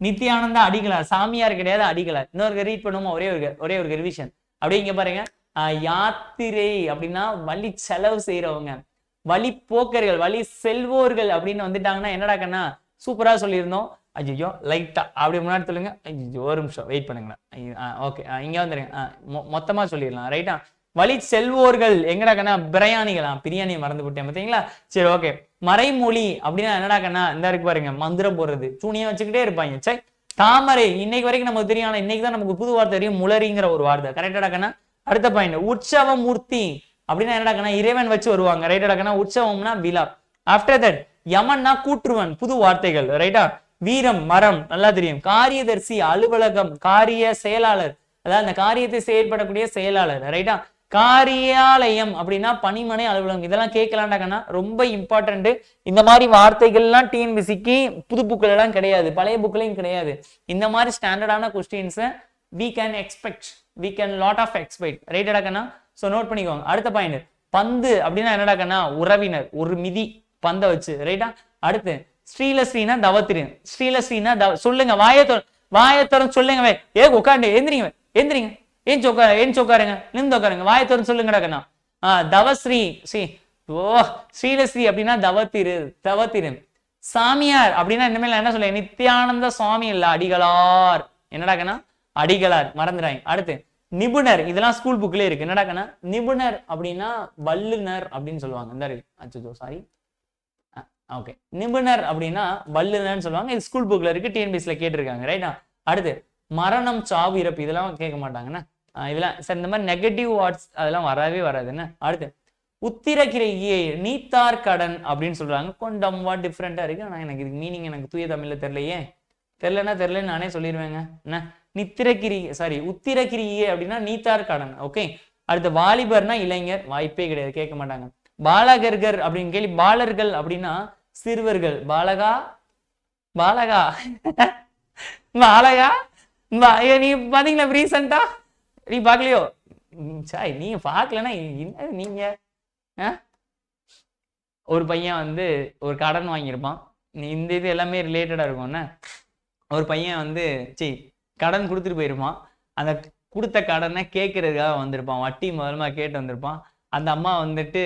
நித்யானந்த அடிகளார், சாமியார் கிடையாது, அடிகளார். இன்னொரு ரீட் பண்ணுவோமா, ஒரே ஒரு ரிவிஷன். அப்படியே இங்க பாருங்க, யாத்திரை அப்படின்னா வழி செலவு செய்யறவங்க, வழி போக்கர்கள், வழி செல்வோர்கள் அப்படின்னு வந்துட்டாங்கன்னா என்னடா கண்ணா, சூப்பரா சொல்லியிருந்தோம். ஐயோ லைட்டா அப்படி முன்னாடி சொல்லுங்க. ஐயோ ஒரு நிமிஷம் வெயிட் பண்ணுங்களேன். ஓகே, இங்க வந்துருங்க. மொத்தமா சொல்லிடலாம், ரைட்டா. வழி செல்வோர்கள் எங்கடா கண்ணா? பிரயாணிகளா? பிரியாணி மறந்து விட்டேன் பார்த்தீங்களா? சரி, ஓகே. மறைமொழி அப்படின்னா என்னடா கண்ணா? இந்த இருக்கு பாருங்க, மந்திரம் போடுறது, சூனியம் வச்சுக்கிட்டே இருப்பாங்க. சரி. தாமரை, இன்னைக்கு வரைக்கும் நமக்கு தெரியும், ஆனா இன்னைக்கு தான் நமக்கு புது வார்த்தை தெரியும், முளரிங்கிற ஒரு வார்த்தை, கரெக்டா கண்ணா? அடுத்த பாயிண்ட், உற்சவ மூர்த்தி அப்படின்னா என்னடா கண்ணா? இறைவன் வச்சு வருவாங்க, ரைட்டா கண்ணா? உற்சவம்னா விழா. ஆஃப்டர் தட் யமன்னா கூற்றுவன், புது வார்த்தைகள், ரைட்டா. வீரம் மரம், நல்லா தெரியும். காரியதர்சி அலுவலகம், காரிய செயலாளர், அதாவது அந்த காரியத்தை செயல்படக்கூடிய செயலாளர், ரைட்டா. காரியாலயம் அப்படின்னா பணிமனை அலுவலகம். இதெல்லாம் கேட்கலாம்டா கண்ணா, ரொம்ப இம்பார்ட்டன்ட். இந்த மாதிரி வார்த்தைகள்லாம் டிஎன்பிசிக்கு புது புக்கள் எல்லாம் கிடையாது, பழைய புக்லையும் கிடையாது. இந்த மாதிரி ஸ்டாண்டர்டான கொஸ்டின்ஸை we can expect, we can lot of expect, ரைட்டடா கண்ணா? சோ நோட் பண்ணிக்கோங்க. அடுத்த பாயிண்ட், பந்து அப்படின்னா என்னடா கண்ணா? உறவினர், ஒரு மிதி பந்தை வச்சு, ரைட்டா. அடுத்து ஸ்ரீலஸ்ரீனா தவத்திரு, ஸ்ரீலஸ்ரீனா சொல்லுங்க, வாயத்தோரம் சொல்லுங்க. உட்காந்து எந்திரிங்க, ஏன் உட்காருங்க, நின்று உட்காருங்க, வாயத்தோரம் சொல்லுங்கடா கண்ணா. தவஸ்ரீ, ஸ்ரீலஸ்ரீ அப்படின்னா தவத்திரு. சாமியார் அப்படின்னா இனிமேல் என்ன சொல்ல? நித்யானந்த சுவாமி இல்ல, அடிகளார், என்னடா கண்ணா? அடிகளார், மறந்துடாங்க. அடுத்து நிபுணர், இதெல்லாம் ஸ்கூல் புக்ல இருக்கு, என்னடா கண்ணா? நிபுணர் அப்படின்னா வல்லுனர் அப்படின்னு சொல்லுவாங்க. இந்த அச்சோ சாரி, ஓகே. நிபுணர் அப்படின்னா வல்லுனர்னு சொல்லுவாங்க, இது ஸ்கூல் புக்ல இருக்கு, டிஎன்பிஎஸ்ல கேட்டிருக்காங்க, ரைட்டா. அடுத்து மரணம், சாவு, இறப்பு, இதெல்லாம் கேட்க மாட்டாங்கண்ணா. இதெல்லாம் சார் இந்த மாதிரி நெகட்டிவ் வார்ட்ஸ் அதெல்லாம் வரவே வராதுன்னு. அடுத்து உத்திரக்கிரையை நீத்தார் கடன் அப்படின்னு சொல்றாங்க, கொஞ்சம் வாட் டிஃப்ரெண்டா இருக்கு. ஆனா எனக்கு இதுக்கு மீனிங் எனக்கு தூய தமிழ்ல தெரியலையே, தெரியலன்னு நானே சொல்லிடுவேங்க. என்ன உத்திரக்கிரியே அப்படின்னா நீத்தார் கடன், ஓகே. அடுத்து வாலிபர்னா இளைஞர், வாய்ப்பே கிடையாது, கேட்க மாட்டாங்க. பாலகர்கள் அப்படின்னு கேள்வி, பாலர்கள் அப்படின்னா சிறுவர்கள், பாலகா பாலகா நீ பாத்தீங்களா ரீசெண்டா? நீ பாக்கலையோ? சாய், நீங்க பாக்கலன்னா நீங்க ஒரு பையன் வந்து ஒரு கடன் வாங்கியிருப்பான். இந்த இது எல்லாமே ரிலேட்டடா இருக்கும்னா, ஒரு பையன் வந்து கடன் கொடுத்துட்டு போயிருப்பான். அந்த கொடுத்த கடனை கேட்கறதுக்காக வந்திருப்பான். வட்டி முதல்ல கேட்டு வந்திருப்பான். அந்த அம்மா வந்துட்டு,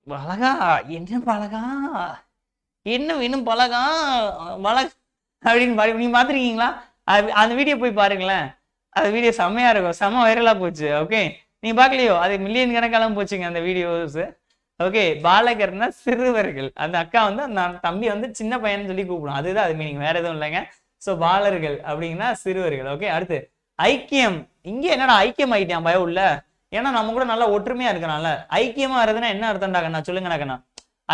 பலகா என்ன பலகா, என்ன வேணும் பலகா, பலக அப்படின்னு நீங்க பாத்துருக்கீங்களா? அந்த வீடியோ போய் பாருங்களேன். அந்த வீடியோ செம்மையா இருக்கும், செம்ம வைரலா போச்சு. ஓகே, நீங்க பாக்கலையோ? அது மில்லியன் கணக்காலாம் போச்சுங்க அந்த வீடியோஸ். ஓகே, பாலகர்னா சிறுவர்கள். அந்த அக்கா வந்து அந்த தம்பி வந்து சின்ன பையன் சொல்லி கூப்பிடும். அதுதான் அது மீனிங், வேற எதுவும் இல்லைங்க. ஸோ பாலர்கள் அப்படின்னா சிறுவர்கள். ஓகே, அடுத்து ஐக்கியம். இங்க என்னடா ஐக்கியம் ஆயிட்டான் பயம் உள்ள? ஏன்னா நம்ம கூட நல்லா ஒற்றுமையா இருக்கனால. ஐக்கியமா இருதுன்னா என்ன அர்த்தம்டாக்கண்ணா சொல்லுங்கண்ணா?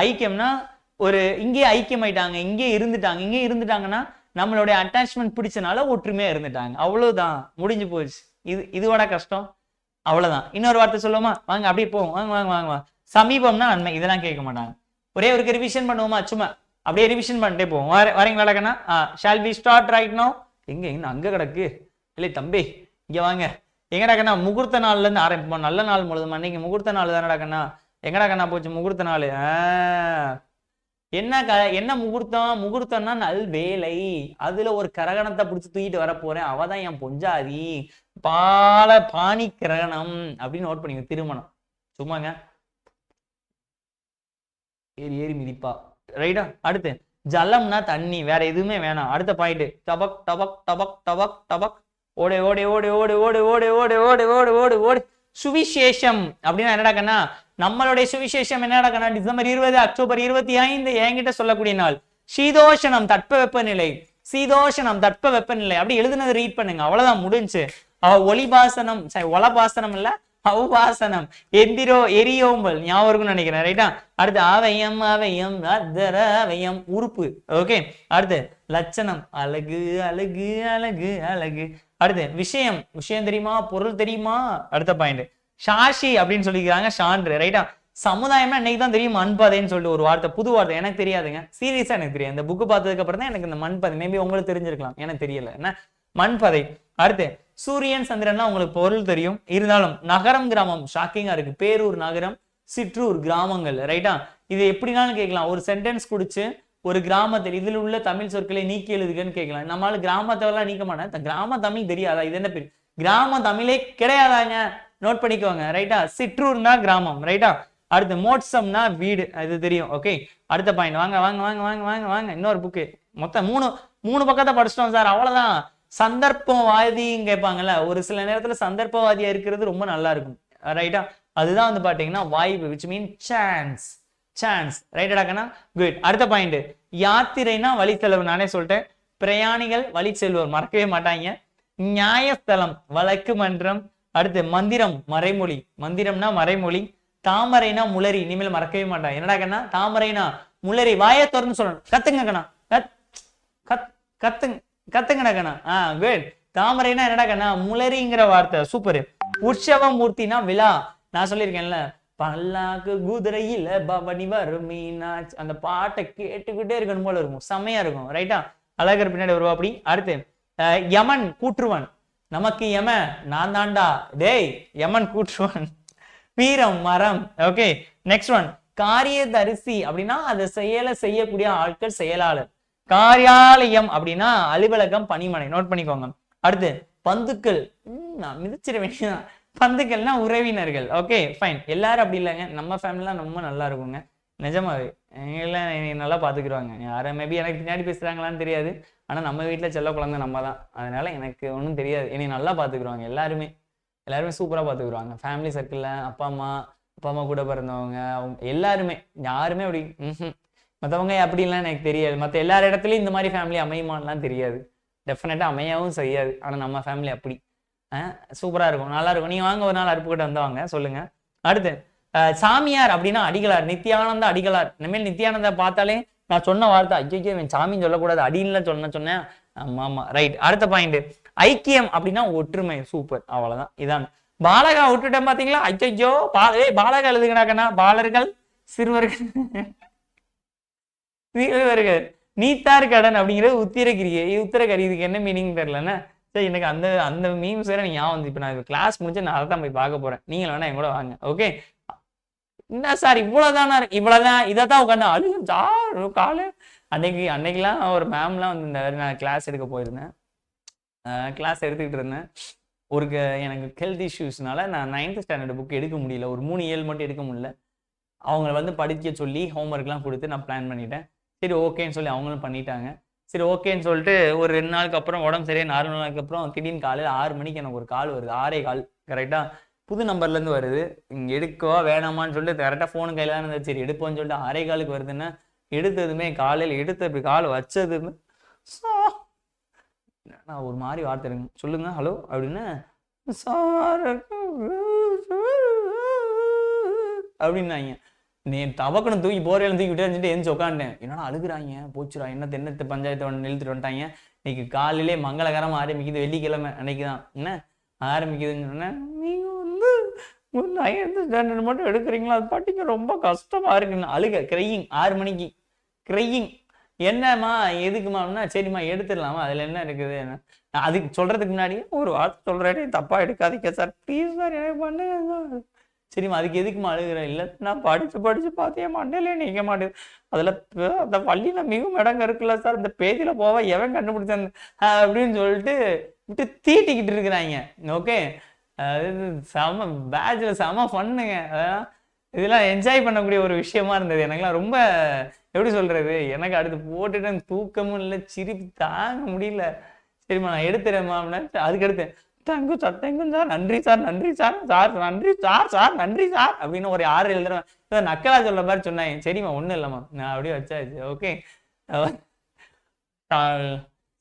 ஐக்கியம்னா ஒரு இங்கே ஐக்கியம் ஆயிட்டாங்க, இங்கே இருந்துட்டாங்கன்னா நம்மளுடைய அட்டாச்மெண்ட் பிடிச்சனால ஒற்றுமையா இருந்துட்டாங்க. அவ்வளவுதான், முடிஞ்சு போச்சு. இதுவோட கஷ்டம் அவ்வளவுதான். இன்னொரு வார்த்தை சொல்லுவோமா? வாங்க அப்படியே போவோம். வாங்க வாங்க வாங்க வாங்க. சமீபம்னா நன்மை, இதெல்லாம் கேட்க மாட்டாங்க. ஒரே ஒரு ரிவிஷன் பண்ணுவோமா? சும்மா அப்படியே ரிவிஷன் பண்ணிட்டே போவோம். வரீங்களா கண்ணா? Shall we start right no? எங்க அங்க கிடக்கு இல்லை தம்பி, இங்க வாங்க. எங்கடா கண்ணா முகூர்த்த நாள்ல இருந்து ஆரம்பிப்போம். நல்ல நாள் முழுதும் அன்னைக்கு முகூர்த்த நாள் தானடா கண்ணா. எங்கடா கண்ணா போச்சு முகூர்த்த நாள்? என்ன முகூர்த்தம்? முகூர்த்தம்னா நல் வேலை. அதுல ஒரு கரகணத்தை பிடிச்சி தூக்கிட்டு வர போறேன், அவதான் என் பொஞ்சாதி. பாணி கிரகணம் அப்படின்னு நோட் பண்ணிங்க. திருமணம் சும்மாங்க, ஏறி மிதிப்பா. ரைட்டா? அடுத்து ஜலம்னா தண்ணி, வேற எதுவுமே வேணாம். அடுத்த பாயிண்ட், டபக் டபக் டபக் டபக் டபக், ஓடு ஓடு ஓடு ஓடு ஓடு ஓடு ஓடு ஓடு ஓடு ஓடு ஓடு. சுவிசேஷம் அப்படின்னா என்னடா கண்ணா? நம்மளுடைய சுவிசேஷம் என்னடா கண்ணா? டிசம்பர் 20 அக்டோபர் 25 என்கிட்ட சொல்லக்கூடிய நாள். சீதோஷணம் தட்ப வெப்பநிலை, சீதோஷணம் தட்ப வெப்பநிலை அப்படி எழுதுனது ரீட் பண்ணுங்க. அவ்வளவுதான், முடிஞ்சு. ஒலிபாசனம், ஒலபாசனம் இல்ல, அவுபாசனம், எரியோம்பல் ஞாபகம் இருக்கும்னு நினைக்கிறேன். ரைட்டா? அடுத்து அவயம், அவயம் அவயம் உறுப்பு. ஓகே, அடுத்து லட்சணம், அழகு அழகு அழகு அழகு. அடுத்து விஷயம், விஷயம் தெரியுமா, பொருள் தெரியுமா? அடுத்த பாயிண்ட் சாஷி அப்படின்னு சொல்லிக்கிறாங்க, சான்று. ரைட்டா? சமுதாயம்னா இன்னைக்கு தான் தெரியும் மண்பாதைன்னு சொல்லிட்டு ஒரு வார்த்தை, புது வார்த்தை. எனக்கு தெரியாதுங்க, சீரியஸா எனக்கு தெரியாது. இந்த புக்கு பார்த்ததுக்கு அப்புறம் தான் எனக்கு இந்த மண்பாதை, மேபி உங்களுக்கு தெரிஞ்சிருக்கலாம், எனக்கு தெரியல என்ன மண்பாதை. அடுத்து சூரியன் சந்திரன்னா உங்களுக்கு பொருள் தெரியும், இருந்தாலும் நகரம் கிராமம் ஷாக்கிங்கா இருக்கு. பேரூர் நகரம், சிற்றூர் கிராமங்கள். ரைட்டா? இது எப்படினாலும் கேட்கலாம். ஒரு சென்டென்ஸ் குடிச்சு ஒரு கிராமத்தில் இதில் உள்ள தமிழ் சொற்களை நீக்கி எழுதுகன்னு கேட்கலாம். நம்மளால கிராமத்தெல்லாம் நீக்க மாட்டேன். கிராம தமிழ் தெரியாதா? இது என்ன பேர்? கிராம தமிழே கிடையாதாங்க, நோட் பண்ணிக்கோங்க. ரைட்டா? சிற்றூர்னா கிராமம். ரைட்டா? அடுத்து மோட்சம்னா வீடு, அது தெரியும். ஓகே, அடுத்த பாயிண்ட் வாங்க வாங்க வாங்க வாங்க வாங்க வாங்க. இன்னொரு புக்கு, மொத்தம் மூணு பக்கத்தை படிச்சிட்டோம் சார், அவ்வளவுதான். சந்தர்ப்பவாதின்னு கேட்பாங்கல்ல, ஒரு சில நேரத்துல சந்தர்ப்பவாதியா இருக்கிறது ரொம்ப நல்லா இருக்கும். ரைட்டா? அதுதான் வந்து பாத்தீங்கன்னா வாய்ப்பு, விச் மீன் சான்ஸ். சான்ஸ். ரைட்டடாக்கண்ணா? குட். அடுத்த பாயிண்ட், யாத்திரைனா வழி செலவு, நானே சொல்லிட்டேன். பிரயாணிகள் வழி செல்வோர், மறக்கவே மாட்டாங்க. நியாயஸ்தலம் வழக்கு மன்றம். அடுத்து மந்திரம் மறைமொழி, மந்திரம்னா மறைமொழி. தாமரைனா முளரி, இனிமேல் மறக்கவே மாட்டான். என்னடா கண்ணா? தாமரைனா முளரி, வாயை திறந்து சொல்லணும். கத்துங்க கண்ணா, கத்துங்கடா கண்ணா. குட். தாமரைனா என்னடா கண்ணா? முளரிங்கிற வார்த்தை. சூப்பர். உற்சவ மூர்த்தினா விழா, நான் சொல்லியிருக்கேன்ல, பல்லாக்கு குதிரையில பவனி வரும் மீனாட்சி, அந்த பாட்டை கேட்டுக்கிட்டே இருக்கணும் போல இருக்கும், செம்மையா இருக்கும். ரைட்டா? அழகர் பின்னாடி வருவா அப்படி. அடுத்து யமன் கூற்றுவன், நமக்கு யம நான் தாண்டா டேய், யமன் கூற்றுவன். வீரம் மரம். ஓகே, நெக்ஸ்ட் ஒன் காரியதரிசி அப்படின்னா அதை செய்யக்கூடிய ஆட்கள், செயலாளர். காரியாலயம் அப்படின்னா அலுவலகம், பணிமனை, நோட் பண்ணிக்கோங்க. அடுத்து பந்துக்கள், நான் மிதிச்சிட வேண்டியதான். பந்துக்கள்னா உறவினர்கள். Okay fine. எல்லாரும் அப்படி இல்லைங்க, நம்ம ஃபேமிலிலாம் ரொம்ப நல்லா இருக்குங்க, நிஜமாவே. எல்லாம் நல்லா பாத்துக்கிடுவாங்க. யாரும் மேபி எனக்கு பின்னாடி பேசுறாங்களான்னு தெரியாது, ஆனா நம்ம வீட்டுல செல்ல குழந்தை நம்ம தான், அதனால எனக்கு ஒன்றும் தெரியாது. என்னை நல்லா பாத்துக்கிடுவாங்க. எல்லாருமே சூப்பரா பாத்துக்கிடுவாங்க. ஃபேமிலி சர்க்கிள்ல அப்பா அம்மா கூட பிறந்தவங்க எல்லாருமே, யாருமே அப்படி மற்றவங்க அப்படின்லாம் எனக்கு தெரியாது. மற்ற எல்லா இடத்துலையும் இந்த மாதிரி ஃபேமிலி அமையுமான்லாம் தெரியாது, டெஃபினட்டா அமையவும் செய்யாது. ஆனா நம்ம ஃபேமிலி அப்படி சூப்பரா இருக்கும், நல்லா இருக்கும். நீங்க வாங்க ஒரு நாள் அருப்புக்கிட்ட வந்தவங்க சொல்லுங்க. அடுத்து சாமியார் அப்படின்னா அடிகளார், நித்யானந்த அடிகளார். இனிமேல் நித்யானந்த பார்த்தாலே நான் சொன்ன வார்த்தை, ஐயோ இவன் சாமின்னு சொல்லக்கூடாது, அடின்னு சொன்னேன். ஆமா ரைட். அடுத்த பாயிண்ட் ஐக்கியம் அப்படின்னா ஒற்றுமை. சூப்பர், அவ்வளவுதான். இதான் பாலகா விட்டுட்டேன் பாத்தீங்களா? ஐயோ பாலகா எழுதுங்கடாக்கண்ணா. பாலர்கள் சிறுவர்கள் சிறுவர்கள் நீத்தார் கடன் அப்படிங்கிறது உத்திரகிரி. இதுக்கு என்ன மீனிங் தெரியலன்னா, சரி எனக்கு அந்த மீம்ஸ் வேற ஞாபகம் வந்து. இப்ப நான் கிளாஸ் முடிச்சு நான் அதை தான் போய் பார்க்க போறேன். நீங்க வேணா என் கூட வாங்க. ஓகே, என்ன சார் இவ்வளவுதானா இவ்வளவுதான் இதைத்தான் உட்காந்து அழுகும் காலு. அன்னைக்கெல்லாம் ஒரு மேம்லாம் வந்து நான் கிளாஸ் எடுக்க போயிருந்தேன். கிளாஸ் எடுத்துக்கிட்டு இருந்தேன். எனக்கு ஹெல்த் இஷ்யூஸ்னால நான் 9th ஸ்டாண்டர்ட் புக் எடுக்க முடியல. ஒரு 3 ஏழு மட்டும் எடுக்க முடியல. அவங்கள வந்து படிக்க சொல்லி ஹோம்ஒர்க்லாம் கொடுத்து நான் பிளான் பண்ணிட்டேன். சரி ஓகேன்னு சொல்லி அவங்களும் பண்ணிட்டாங்க. சரி ஓகேன்னு சொல்லிட்டு ஒரு 2 நாளுக்கு அப்புறம் உடம்பு சரியாக 4 நாளுக்கு அப்புறம் திடீர்னு காலையில் 6 மணிக்கு எனக்கு ஒரு கால் வருது. 6:15 கரெக்டாக புது நம்பர்லேருந்து வருது. இங்கே எடுக்கவா வேணாமான்னு சொல்லிட்டு கரெக்டாக ஃபோனு கையில் தான் இருந்தது. சரி எடுப்போன்னு சொல்லிட்டு 6:15 வருதுன்னா எடுத்ததுமே காலையில் எடுத்து இப்படி கால் வச்சதுமே நான் ஒரு மாதிரி வார்த்தை இருங்க சொல்லுங்க ஹலோ அப்படின்னு சார் அப்படின்னாங்க. நீ தவக்கணும் தூக்கி போரையில தூக்கி விட்டு எந்திரிச்சு உட்காண்டேன். என்னன்னா அழுகுறாங்க போச்சுரா என்னத்தை பஞ்சாயத்தை நிறுத்திட்டு வந்துட்டாங்க. இன்னைக்கு காலையிலே மங்களகரமாக ஆரம்பிக்குது. வெள்ளிக்கிழமை அன்னைக்கு தான் என்ன ஆரம்பிக்குதுன்னு சொன்னேன். நீங்கள் வந்து ஒரு 9th ஸ்டாண்டர்ட் மட்டும் எடுக்கிறீங்களா அது படிக்க ரொம்ப கஷ்டமா இருக்குன்னு அழுக. கிரையிங் 6 மணிக்கு கிரையிங். என்னம்மா எதுக்குமான்னா சரிம்மா எடுத்துடலாமா அதில் என்ன இருக்குது. நான் அதுக்கு சொல்றதுக்கு முன்னாடியே ஒரு வார்த்தை சொல்றேன் தப்பா எடுக்காதீங்க சார் ப்ளீஸ் சார் எனக்கு பண்ணுங்க. சரிம்மா அதுக்கு எதுக்குமா அழுகுறேன். இல்லை நான் படிச்சு பார்த்தேன் மண்டையிலே நிற்க மாட்டேது. அதில் அந்த பள்ளியில் மிகவும் இடங்க இருக்குல்ல சார் இந்த பேஜில் போவா எவன் கண்டுபிடிச்சான் அப்படின்னு சொல்லிட்டு விட்டு தீட்டிக்கிட்டு இருக்கிறாங்க. ஓகே அது செம பேட்சில் செம ஃபன்னுங்க. அதான் இதெல்லாம் என்ஜாய் பண்ணக்கூடிய ஒரு விஷயமா இருந்தது. எனக்குலாம் ரொம்ப எப்படி சொல்றது எனக்கு அடுத்து போட்டுட்டு தூக்கமும் இல்லை சிரிப்பு தாங்க முடியல. சரிம்மா நான் எடுத்துறேம்மா அப்படின்னா அதுக்கு எடுத்து தேங்கும் சார் நன்றி சார் நன்றி சார் சார் நன்றி சார் நன்றி சார் அப்படின்னு ஒரு 6 எழுதுறேன். நக்கலா சொல்ற மாதிரி சொன்னாங்க. சரிம்மா ஒன்றும் இல்லைம்மா நான் அப்படியே வச்சாச்சு. ஓகே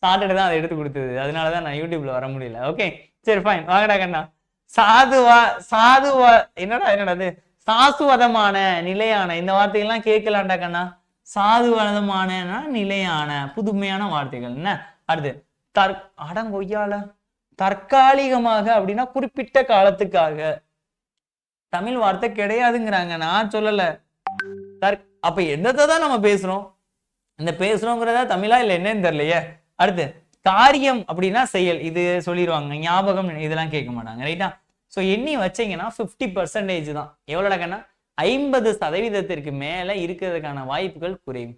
சாட்டர்டே தான் அதை எடுத்து கொடுத்தது. அதனால தான் நான் யூடியூப்ல வர முடியல. ஓகே சரி ஃபைன் வாங்கடா கண்ணா. சாதுவா என்னடா சாசுவதமான நிலையான இந்த வார்த்தைகள்லாம் கேட்கலாண்டா கண்ணா. சாதுவதமான நிலையான புதுமையான வார்த்தைகள் என்ன. அடுத்து அடங்கொய்யால தற்காலிகமாக அப்படின்னா குறிப்பிட்ட காலத்துக்காக. தமிழ் வார்த்தை கிடையாதுங்கிறாங்க நான் சொல்லல. அப்ப என்னதான் நம்ம பேசுறோம் இந்த பேசுறோங்கிறதா தமிழா இல்ல என்னன்னு தெரியலையே. அடுத்து காரியம் அப்படின்னா செயல் இது சொல்லிடுவாங்க. ஞாபகம் இதெல்லாம் கேட்க மாட்டாங்க ரைட்டா. ஸோ எண்ணி வச்சீங்கன்னா 50% தான். எவ்வளோடக்கன்னா 50% மேல இருக்கிறதுக்கான வாய்ப்புகள் குறைவு.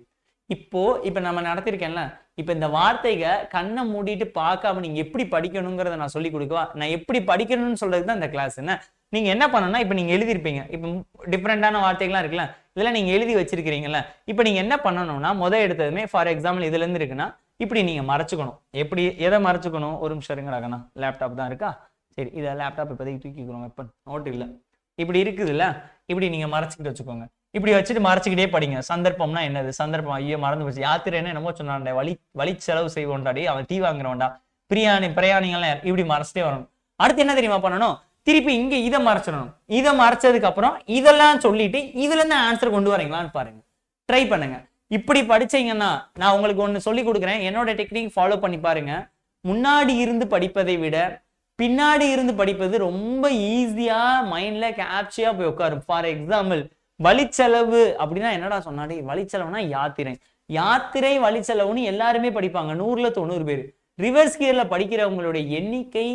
இப்ப நம்ம நடத்திருக்கேன்ல இப்ப இந்த வார்த்தைகளை கண்ணை மூடிட்டு பார்க்காம நீங்க எப்படி படிக்கணுங்கிறத நான் சொல்லி கொடுக்கவா. நான் எப்படி படிக்கணும்னு சொல்றதுக்கு தான் இந்த கிளாஸ். என்ன நீங்க என்ன பண்ணணும்னா இப்ப நீங்க எழுதிருப்பீங்க. இப்ப டிஃப்ரெண்டான வார்த்தைகள்லாம் இருக்குல்ல இதெல்லாம் நீங்க எழுதி வச்சிருக்கிறீங்கல்ல. இப்ப நீங்க என்ன பண்ணணும்னா எடுத்ததுமே ஃபார் எக்ஸாம்பிள் இதுல இருந்து இருக்குன்னா இப்படி நீங்க மறைச்சுக்கணும். எப்படி எதை மறைச்சுக்கணும் ஒரு நிமிஷம் இருங்கடாக்கண்ணா. லேப்டாப் தான் இருக்கா. சரி இதை லேப்டாப் இப்போதைக்கு தூக்கிக்கிறோம். எப்ப நோட்டு இல்லை இப்படி இருக்குதுல்ல இப்படி நீங்க மறைச்சிக்கிட்டு வச்சுக்கோங்க. இப்படி வச்சுட்டு மறைச்சிக்கிட்டே படிங்க. சந்தர்ப்பம்னா என்னது சந்தர்ப்பம் ஐயோ மறந்து போச்சு. யாத்திரைன்னு என்னமோ சொன்னான்டா வழி செலவு செய்வோண்டாடி அவன் தீ வாங்குறவன்டா பிரயாணிகள்லாம் இப்படி மறைச்சிட்டே வரணும். அடுத்து என்ன தெரியுமா பண்ணணும் திருப்பி இங்க இதை மறைச்சிடணும். இதை மறைச்சதுக்கு அப்புறம் இதெல்லாம் சொல்லிட்டு இதுல இருந்து ஆன்சர் கொண்டு வரீங்களான்னு பாருங்க. ட்ரை பண்ணுங்க. இப்படி படிச்சீங்கன்னா நான் உங்களுக்கு ஒண்ணு சொல்லி கொடுக்குறேன். என்னோட டெக்னிக் ஃபாலோ பண்ணி பாருங்க. முன்னாடி இருந்து படிப்பதை விட பின்னாடி இருந்து படிப்பது ரொம்ப ஈஸியா மைண்ட்ல கேப்சியா போய் உட்காரும். ஃபார் எக்ஸாம்பிள் வழிச்செலவு அப்படின்னா என்னடா சொன்னாடி வழிச்செலவுனா யாத்திரை வழிச்செலவுன்னு எல்லாருமே படிப்பாங்க. 100ல் 90 பேர். ரிவர்ஸ் கியர்ல படிக்கிறவங்களுடைய எண்ணிக்கை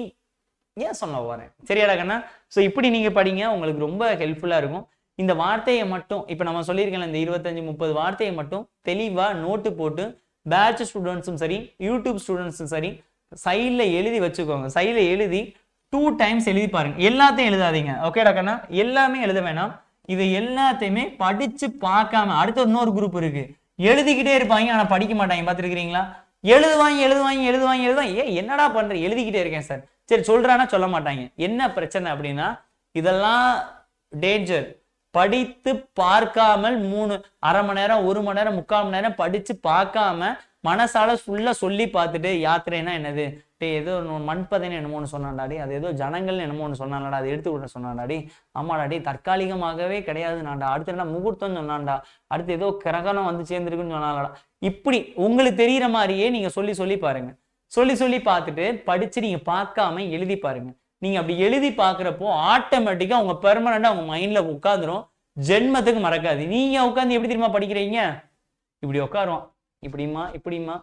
ஏன் சொல்ல வரேன் சரியாடா கண்ணா. ஸோ இப்படி நீங்க படிங்க உங்களுக்கு ரொம்ப ஹெல்ப்ஃபுல்லா இருக்கும். இந்த வார்த்தையை மட்டும் இப்ப நம்ம சொல்லியிருக்கேன் இந்த 25-30 வார்த்தையை மட்டும் தெளிவா நோட்டு போட்டு பேட்ச் ஸ்டூடெண்ட்ஸும் சரி யூடியூப் ஸ்டூடெண்ட்ஸும் சரி சைட்ல எழுதி வச்சுக்கோங்க. சைட்ல எழுதி 2 times எழுதி பாருங்க. எல்லாத்தையும் எழுதாதீங்க ஓகேடா கண்ணா. எல்லாமே எழுத வேணாம். இது எல்லாத்தையுமே படிச்சு பார்க்காம அடுத்த இன்னொரு குரூப் இருக்கு எழுதிக்கிட்டே இருப்பாங்க ஆனா படிக்க மாட்டாங்க. பார்த்துருக்கீங்களா எழுதுவாங்க. என்னடா பண்ற எழுதிக்கிட்டே இருக்கேன் சார். சரி சொல்றானா சொல்ல மாட்டாங்க. என்ன பிரச்சனை அப்படின்னா இதெல்லாம் டேஞ்சர். படித்து பார்க்காமல் 3/2 மணி நேரம் 1 மணி நேரம் 3/4 மணி நேரம் படிச்சு பார்க்காம மனசால ஃபுல்லா சொல்லி பார்த்துட்டு யாத்திரைனா என்னது ஏதோ மண்பதைன்னு என்னமோன்னு சொன்னாடாடி அது ஏதோ ஜனங்கள்னு என்னமோன்னு சொன்னாடா அது எடுத்து விட சொன்னாடாடி ஆமாடாடி தற்காலிகமாகவே கிடையாது நான்டா. அடுத்து என்ன முகூர்த்தம் சொன்னான்டா. அடுத்து ஏதோ கிரகணம் வந்து சேர்ந்துருக்குன்னு சொன்னாலடா. இப்படி உங்களுக்கு தெரிகிற மாதிரியே நீங்க சொல்லி பாருங்க. சொல்லி பார்த்துட்டு படிச்சு நீங்க பார்க்காம எழுதி பாருங்க. நீங்க அப்படி எழுதி பார்க்குறப்போ ஆட்டோமேட்டிக்கா உங்க பெர்மனண்டா உங்க மைண்ட்ல உட்காந்துரும். ஜென்மத்துக்கு மறக்காது. நீங்க உட்காந்து எப்படி தெரியுமா படிக்கிறீங்க இப்படி உட்காருவோம் இப்படிமா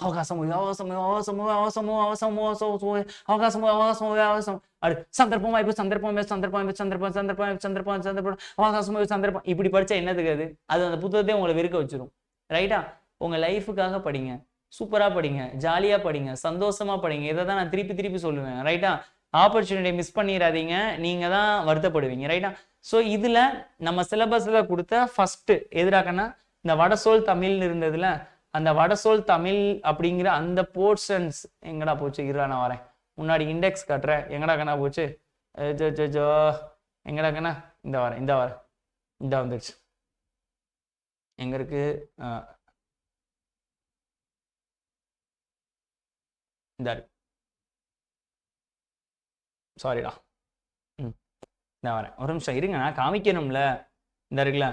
அவகாசம் அவகாசம் அவகாசம் அவகாசம் அவகாசம் அவகாசம் அவகாசம் அவகாசம் அது சந்தர்ப்பம் வாய்ப்பு சந்தர்ப்பம் சந்தர்ப்பம் சந்தர்ப்பம் சந்தர்ப்பம் சந்தர்ப்பம் சந்தர்ப்பம் அவகாசம் சந்தர்ப்பம் இப்படி படிச்சா என்னதுக்கு அது அந்த புத்தகத்தை உங்களை வெறுக்க வச்சிரும். ரைட்டா? உங்க லைஃபுக்காக படிங்க, சூப்பரா படிங்க, ஜாலியா படிங்க, சந்தோஷமா படிங்க. இதை தான் நான் திருப்பி திருப்பி சொல்லுவேன். ரைட்டா? ஆப்பர்ச்சுனிட்டி மிஸ் பண்ணிடாதீங்க, நீங்க தான் வருத்தப்படுவீங்க. ரைட்டா? ஸோ இதுல நம்ம சிலபஸ்ல கொடுத்த ஃபர்ஸ்ட் எதிராகனா இந்த வடசொல் தமிழ்னு இருந்ததுல அந்த வடசொல் தமிழ் அப்படிங்கிற அந்த போர்ஷன்ஸ் எங்கடா போச்சு? இருடா நான் வரேன், முன்னாடி இண்டெக்ஸ் காட்டுறேன். எங்கடா கண்ணா போச்சு? எங்கடா கண்ணா? இந்த வரேன் இந்த வந்துடுச்சு. எங்க இருக்கு? இந்த சாரிடா, இந்த வரேன், ஒரு நிமிஷம் இருங்க, நான் காமிக்கணும்ல. இந்த இருக்குல்ல,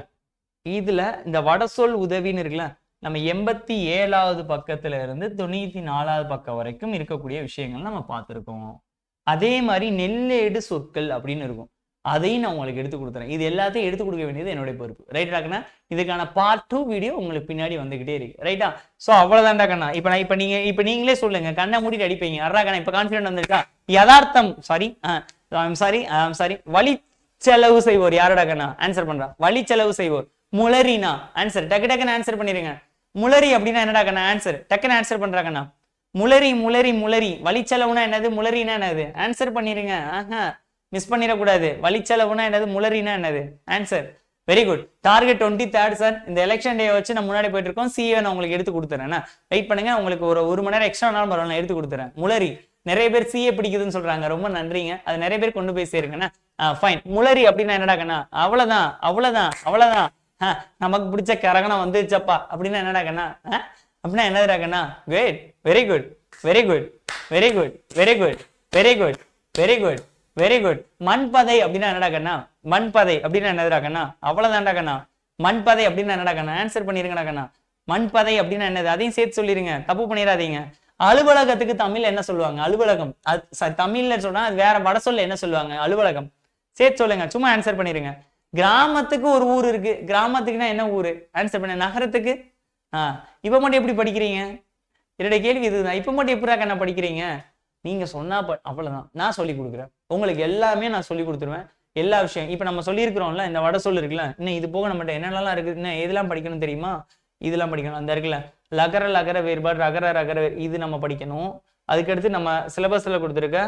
இதுல இந்த வடசொல் உதவின்னு இருக்குல்ல, நம்ம 87வது பக்கத்துல இருந்து 94வது பக்கம் வரைக்கும் இருக்கக்கூடிய விஷயங்கள் நம்ம பார்த்துருக்கோம். அதே மாதிரி நெல்லேடு சொற்கள் அப்படின்னு இருக்கும், அதையும் நான் உங்களுக்கு எடுத்து கொடுத்துறேன். இது எல்லாத்தையும் எடுத்து கொடுக்க வேண்டியது என்னுடைய பொறுப்பு. ரைட்டா கண்ணா? இதுக்கான பார்ட் 2 வீடியோ உங்களுக்கு பின்னாடி வந்துகிட்டே இருக்கு. ரைட்டா? ஸோ அவ்வளவுதான்டா கண்ணா. இப்ப நீங்களே சொல்லுங்க, கண்ணை மூடிட்டு அடிப்பீங்க. அறா கண்ணா இப்ப கான்ஃபிடென்ட் வந்திருக்கா? யதார்த்தம் சாரி வழி செலவு செய்வோர் யாரோட கண்ணா? ஆன்சர் பண்றா. வழி செலவு செய்வோர். முளரினா ஆன்சர். டக்குன்னு ஆன்சர் பண்ணிருங்க. முளரி அப்படின்னா என்னடா கண்ணா? ஆன்சர் டக்குன்னு ஆன்சர் பண்றாங்கண்ணா. முளரி முளரி முளரி. வழிச்செலவுனா என்னது? முளரினா என்னது? ஆன்சர் பண்ணிருங்க. மிஸ் பண்ணிடக்கூடாது. வழிச்செலவுனா என்னது? முளரினா என்னது? Answer. Very good. Target 23rd sir. இந்த எலெக்ஷன் டே வச்சு நான் முன்னாடி போயிட்டு இருக்கோம். சிஏ நான் உங்களுக்கு எடுத்து கொடுத்துறேன். வெயிட் பண்ணுங்க, உங்களுக்கு ஒரு மணி நேரம் எக்ஸ்ட்ரா நாள் நான் எடுத்து கொடுத்துறேன். முளரி. நிறைய பேர் சிஏ பிடிக்குதுன்னு சொல்றாங்க, ரொம்ப நன்றிங்க. அது நிறைய பேர் கொண்டு போய் சேருங்கண்ணா. ஃபைன். முளரி அப்படின்னா என்னடா கண்ணா? அவ்வளவுதான். நமக்கு பிடிச்ச கரகணம் வந்துச்சப்பா அப்படின்னா என்னடா கண்ணா? அப்படின்னா என்னதுடா கண்ணா? Good, very good, very good, very good, very good, very good, very good, very good. மண்பதை அப்படின்னா என்னடா கண்ணா? மண்பதை அப்படின்னா என்னதுடா கண்ணா? அவ்வளவுதான்டா கண்ணா. மண்பதை அப்படின்னா என்னடா கண்ணா? ஆன்சர் பண்ணிருங்கடா கண்ணா. மண்பதை அப்படின்னா என்னது? அதையும் சேர்த்து சொல்லிருங்க, தப்பு பண்ணிடாதீங்க. அலுவலகத்துக்கு தமிழ் என்ன சொல்லுவாங்க? அலுவலகம். தமிழ்ல சொன்னா அது வேற, வட சொல்ல என்ன சொல்லுவாங்க? அலுவலகம். சேர்த்து சொல்லுங்க, சும்மா ஆன்சர் பண்ணிருங்க. கிராமத்துக்கு ஒரு ஊர் இருக்கு, கிராமத்துக்குன்னா என்ன ஊரு? ஆன்சர் பண்ண. நகரத்துக்கு இப்ப மட்டும் எப்படி படிக்கிறீங்க? என்னுடைய கேள்வி இதுதான். இப்ப மட்டும் எப்படா கண்ணா படிக்கிறீங்க? நீங்க சொன்னா அவ்வளவுதான். நான் சொல்லி கொடுக்குறேன் உங்களுக்கு, எல்லாமே நான் சொல்லி கொடுத்துருவேன். எல்லா விஷயம் இப்ப நம்ம சொல்லியிருக்கிறோம்ல, இந்த வட சொல் இருக்குல்ல, இன்னும் இது போக நம்மகிட்ட என்னென்னலாம் இருக்கு, இன்னும் எதெல்லாம் படிக்கணும் தெரியுமா? இதெல்லாம் படிக்கணும். அந்த இருக்குல்ல, லகர லகர வேறுபாடு, ரகர ரகர, இது நம்ம படிக்கணும். அதுக்கடுத்து நம்ம சிலபஸ்ல கொடுத்துருக்க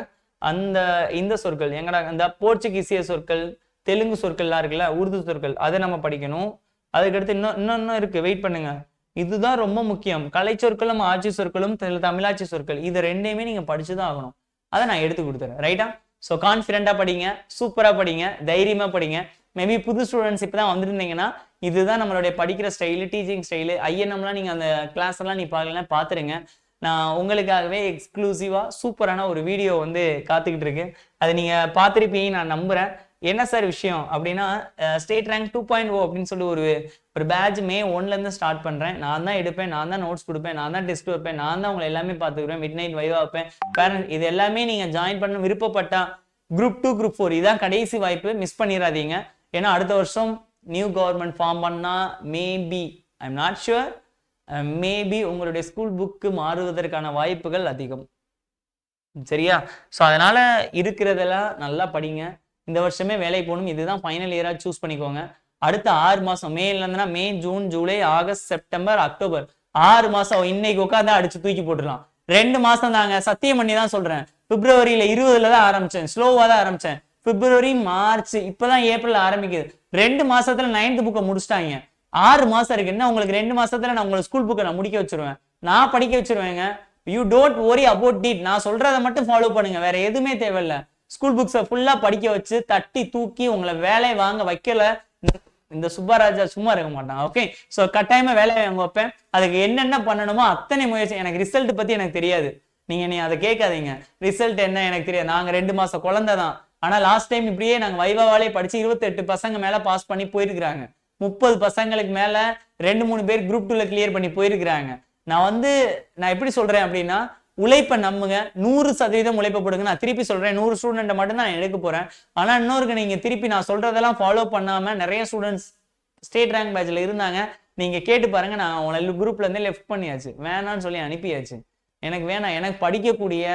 அந்த இந்த சொற்கள் எங்கடா, அந்த போர்ச்சுகீசிய சொற்கள், தெலுங்கு சொற்கள்லாம் இருக்குல்ல, உருது சொற்கள், அதை நம்ம படிக்கணும். அதுக்கடுத்து இன்னும் இருக்கு, வெயிட் பண்ணுங்க. இதுதான் ரொம்ப முக்கியம். கலை சொற்களும் ஆட்சி சொற்களும் தமிழாட்சி சொற்கள், இது ரெண்டையுமே நீங்க படிச்சுதான் ஆகணும். அதை நான் எடுத்து கொடுத்துறேன். ரைட்டா? ஸோ கான்ஃபிடென்ட்டா படிங்க, சூப்பரா படிங்க, தைரியமா படிங்க. மேபி புது ஸ்டூடெண்ட்ஸ் இப்பதான் வந்திருந்தீங்கன்னா இதுதான் நம்மளுடைய படிக்கிற ஸ்டைலு, டீச்சிங் ஸ்டைலு. ஐஎன்எம்லாம் நீங்க அந்த கிளாஸ் எல்லாம் நீ பார்க்கலாம், பாத்துருங்க. நான் உங்களுக்காகவே எக்ஸ்க்ளூசிவா சூப்பரான ஒரு வீடியோ வந்து காத்துக்கிட்டு இருக்கு. அதை நீங்க பார்த்துருப்பீங்க நான் நம்புறேன். என்ன சார் விஷயம் அப்படின்னா, ஸ்டேட் ரேங்க் 2.0 அப்படின்னு சொல்லி ஒரு பேட்ச் May 1ல இருந்து ஸ்டார்ட் பண்றேன். நான் தான் எடுப்பேன், நான் தான் நோட்ஸ் கொடுப்பேன், நான் தான் டெஸ்ட் வைப்பேன், நான் தான் உங்களை எல்லாமே பார்த்துக்கிறேன். மிட் நைட் வைவா வைப்பேன். பேரண்ட் இது எல்லாமே நீங்க ஜாயின் பண்ண விருப்பப்பட்டா Group 2 Group 4 இதான் கடைசி வாய்ப்பு, மிஸ் பண்ணிடாதீங்க. ஏன்னா அடுத்த வருஷம் நியூ கவர்மெண்ட் ஃபார்ம் பண்ணா maybe, I am not sure, maybe உங்களுடைய ஸ்கூல் புக்கு மாறுவதற்கான வாய்ப்புகள் அதிகம். சரியா? ஸோ அதனால இருக்கிறதெல்லாம் நல்லா படிங்க. இந்த வருஷமே வேலைக்கு போகணும், இதுதான் ஃபைனல் இயரா சூஸ் பண்ணிக்கோங்க. அடுத்த 6 மாசம், மேல இருந்துன்னா May, June, July, August, September, October, 6 மாசம் இன்னைக்கு உட்காந்து அடிச்சு தூக்கி போட்டுடலாம். 2 மாசம் தாங்க, சத்தியம் பண்ணி தான் சொல்றேன். பிப்ரவரியில 20ல தான் ஆரம்பிச்சேன், ஸ்லோவா தான் ஆரம்பிச்சேன். பிப்ரவரி, மார்ச், இப்பதான் ஏப்ரல் ஆரம்பிக்குது. 2 மாசத்துல 9th புக்கை முடிச்சிட்டாங்க. 6 மாசம் இருக்கு. என்ன உங்களுக்கு 2 மாசத்துல நான் உங்களுக்கு ஸ்கூல் புக்கை நான் முடிக்க வச்சிருவேன், நான் படிக்க வச்சிருவேங்க. You don't worry about it. நான் சொல்றதை மட்டும் ஃபாலோ பண்ணுங்க, வேற எதுவுமே தேவையில்லை. ஸ்கூல் புக்ஸை ஃபுல்லா படிக்க வச்சு தட்டி தூக்கி உங்களை வேலை வாங்க வைக்கல இந்த சுப்பராஜா சும்மா இருக்க மாட்டான். ஓகே, ஸோ கட்டாயமா வேலையை வாங்க வைப்பேன். அதுக்கு என்னென்ன பண்ணணுமோ அத்தனை முயற்சி. எனக்கு ரிசல்ட் பத்தி எனக்கு தெரியாது, நீ அதை கேட்காதீங்க. ரிசல்ட் என்ன எனக்கு தெரியாது. நாங்க 2 மாசம் குழந்தை தான். ஆனா லாஸ்ட் டைம் இப்படியே நாங்க வைவாவாலே படிச்சு 28 பசங்க மேல பாஸ் பண்ணி போயிருக்கிறாங்க. 30 பசங்களுக்கு மேல 2-3 பேர் Group 2ல கிளியர் பண்ணி போயிருக்கிறாங்க. நான் எப்படி சொல்றேன் அப்படின்னா, உழைப்பை நம்புங்க, 100% உழைப்பை போடுங்க. நான் திருப்பி சொல்றேன், 100 ஸ்டூடெண்ட் மட்டும் தான் நான் எடுக்க போறேன். ஆனா இன்னொருக்கு, நீங்க திருப்பி நான் சொல்றதெல்லாம் ஃபாலோ பண்ணாம நிறைய ஸ்டூடெண்ட்ஸ் ஸ்டேட் ரேங்க் பேட்ச்ல இருந்தாங்க. நீங்க கேட்டு பாருங்க. நான் உங்களை குரூப்ல இருந்தே லெஃப்ட் பண்ணியாச்சு, வேணான்னு சொல்லி அனுப்பியாச்சு. எனக்கு வேணாம். எனக்கு படிக்கக்கூடிய,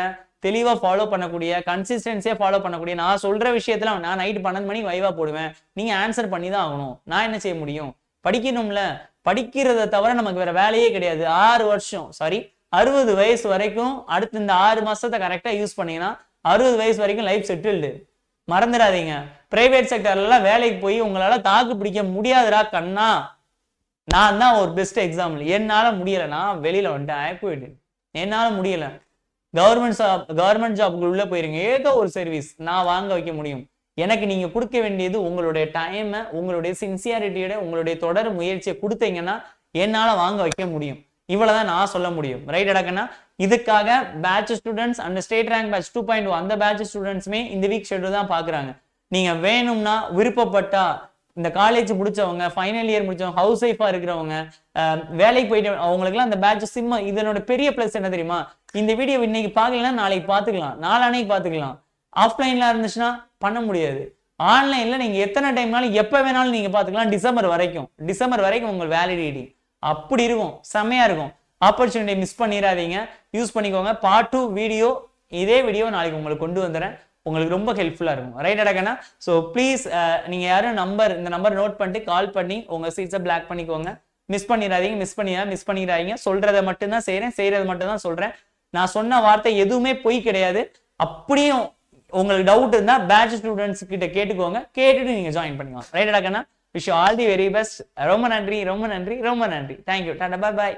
தெளிவா ஃபாலோ பண்ணக்கூடிய, கன்சிஸ்டன்சியா ஃபாலோ பண்ணக்கூடிய, நான் சொல்ற விஷயத்துல நான் நைட் 12 மணிக்கு வைவா போடுவேன், நீங்க ஆன்சர் பண்ணி தான் ஆகணும். நான் என்ன செய்ய முடியும்? படிக்கணும்ல. படிக்கிறத தவிர நமக்கு வேற வேலையே கிடையாது. 6 வருஷம், சாரி 60 வயசு வரைக்கும், அடுத்து இந்த 6 மாசத்தை கரெக்டா யூஸ் பண்ணீங்கன்னா 60 வயசு வரைக்கும் லைஃப் செட்டில்டு. மறந்துடாதீங்க. பிரைவேட் செக்டர்ல வேலைக்கு போய் உங்களால தாக்கு பிடிக்க முடியாதுடா கண்ணா. நான் தான் ஒரு பெஸ்ட் எக்ஸாம்பிள். என்னால முடியல, நான் வெளியில வந்துட்டேன், போயிட்டு என்னால முடியல. கவர்மெண்ட் ஜாப்க்கு உள்ள போயிருங்க, ஏதோ ஒரு சர்வீஸ் நான் வாங்க வைக்க முடியும். எனக்கு நீங்க கொடுக்க வேண்டியது உங்களுடைய டைம், உங்களுடைய சின்சியாரிட்டியோட உங்களுடைய தொடர் முயற்சியை கொடுத்தீங்கன்னா என்னால வாங்க வைக்க முடியும். இவ்வளவுதான் நான் சொல்ல முடியும். ரைட் அடக்கண்ணா. இதுக்காக batch students and state rank batch 2.2 அந்த பேட்ச் ஸ்டூடெண்ட்ஸுமே இந்த வீக் ஷெட்யூல் தான் பாக்குறாங்க. நீங்க வேணும்னா, விருப்பப்பட்டா, இந்த காலேஜ் முடிச்சவங்க, ஃபைனல் இயர் முடிச்சவங்க, ஹவுஸ் ஒய்ஃபா இருக்கிறவங்க, வேலைக்கு போயிட்டு அவங்களுக்குலாம் அந்த பேட்ச் சிம்ம. இதனோட பெரிய பிளஸ் என்ன தெரியுமா? இந்த வீடியோ இன்னைக்கு பார்க்கலாம், நாளைக்கு பார்த்துக்கலாம், நாளானைக்கு பார்த்துக்கலாம். ஆஃப்லைன்ல இருந்துச்சுன்னா பண்ண முடியாது. ஆன்லைன்ல நீங்க எத்தனை டைம்னாலும் எப்ப வேணாலும் நீங்க பார்த்துக்கலாம். டிசம்பர் வரைக்கும் உங்க வேலிடிட்டி அப்படி இருக்கும், செம்மையா இருக்கும். ஆப்பர்ச்சுனிட்டி மிஸ் பண்ணிடாதீங்க, யூஸ் பண்ணிக்கோங்க. பார்ட் 2 வீடியோ, இதே வீடியோ நாளைக்கு உங்களுக்கு கொண்டு வந்துடுறேன். உங்களுக்கு ரொம்ப ஹெல்ப்ஃபுல்லா இருக்கும். ரைட் அடக்கண்ணா. ஸோ ப்ளீஸ் நீங்க யாரும் இந்த நம்பர் நோட் பண்ணிட்டு கால் பண்ணி உங்க சீட்ஸை பிளாக் பண்ணிக்கோங்க. மிஸ் பண்ணிடாதீங்க. சொல்றதை மட்டும்தான் செய்யறது மட்டும் தான் சொல்றேன். நான் சொன்ன வார்த்தை எதுவுமே பொய் கிடையாது. அப்படியும் உங்களுக்கு டவுட் இருந்தா பேட்ச் ஸ்டூடெண்ட்ஸ் கிட்ட கேட்டுக்கோங்க, கேட்டுட்டு நீங்க ஜாயின் பண்ணிக்கோங்க. ரைட் அடக்கண்ணா. Wish all the very best. ரொம்ப நன்றி. தேங்க்யூ. டாடா, பாய்.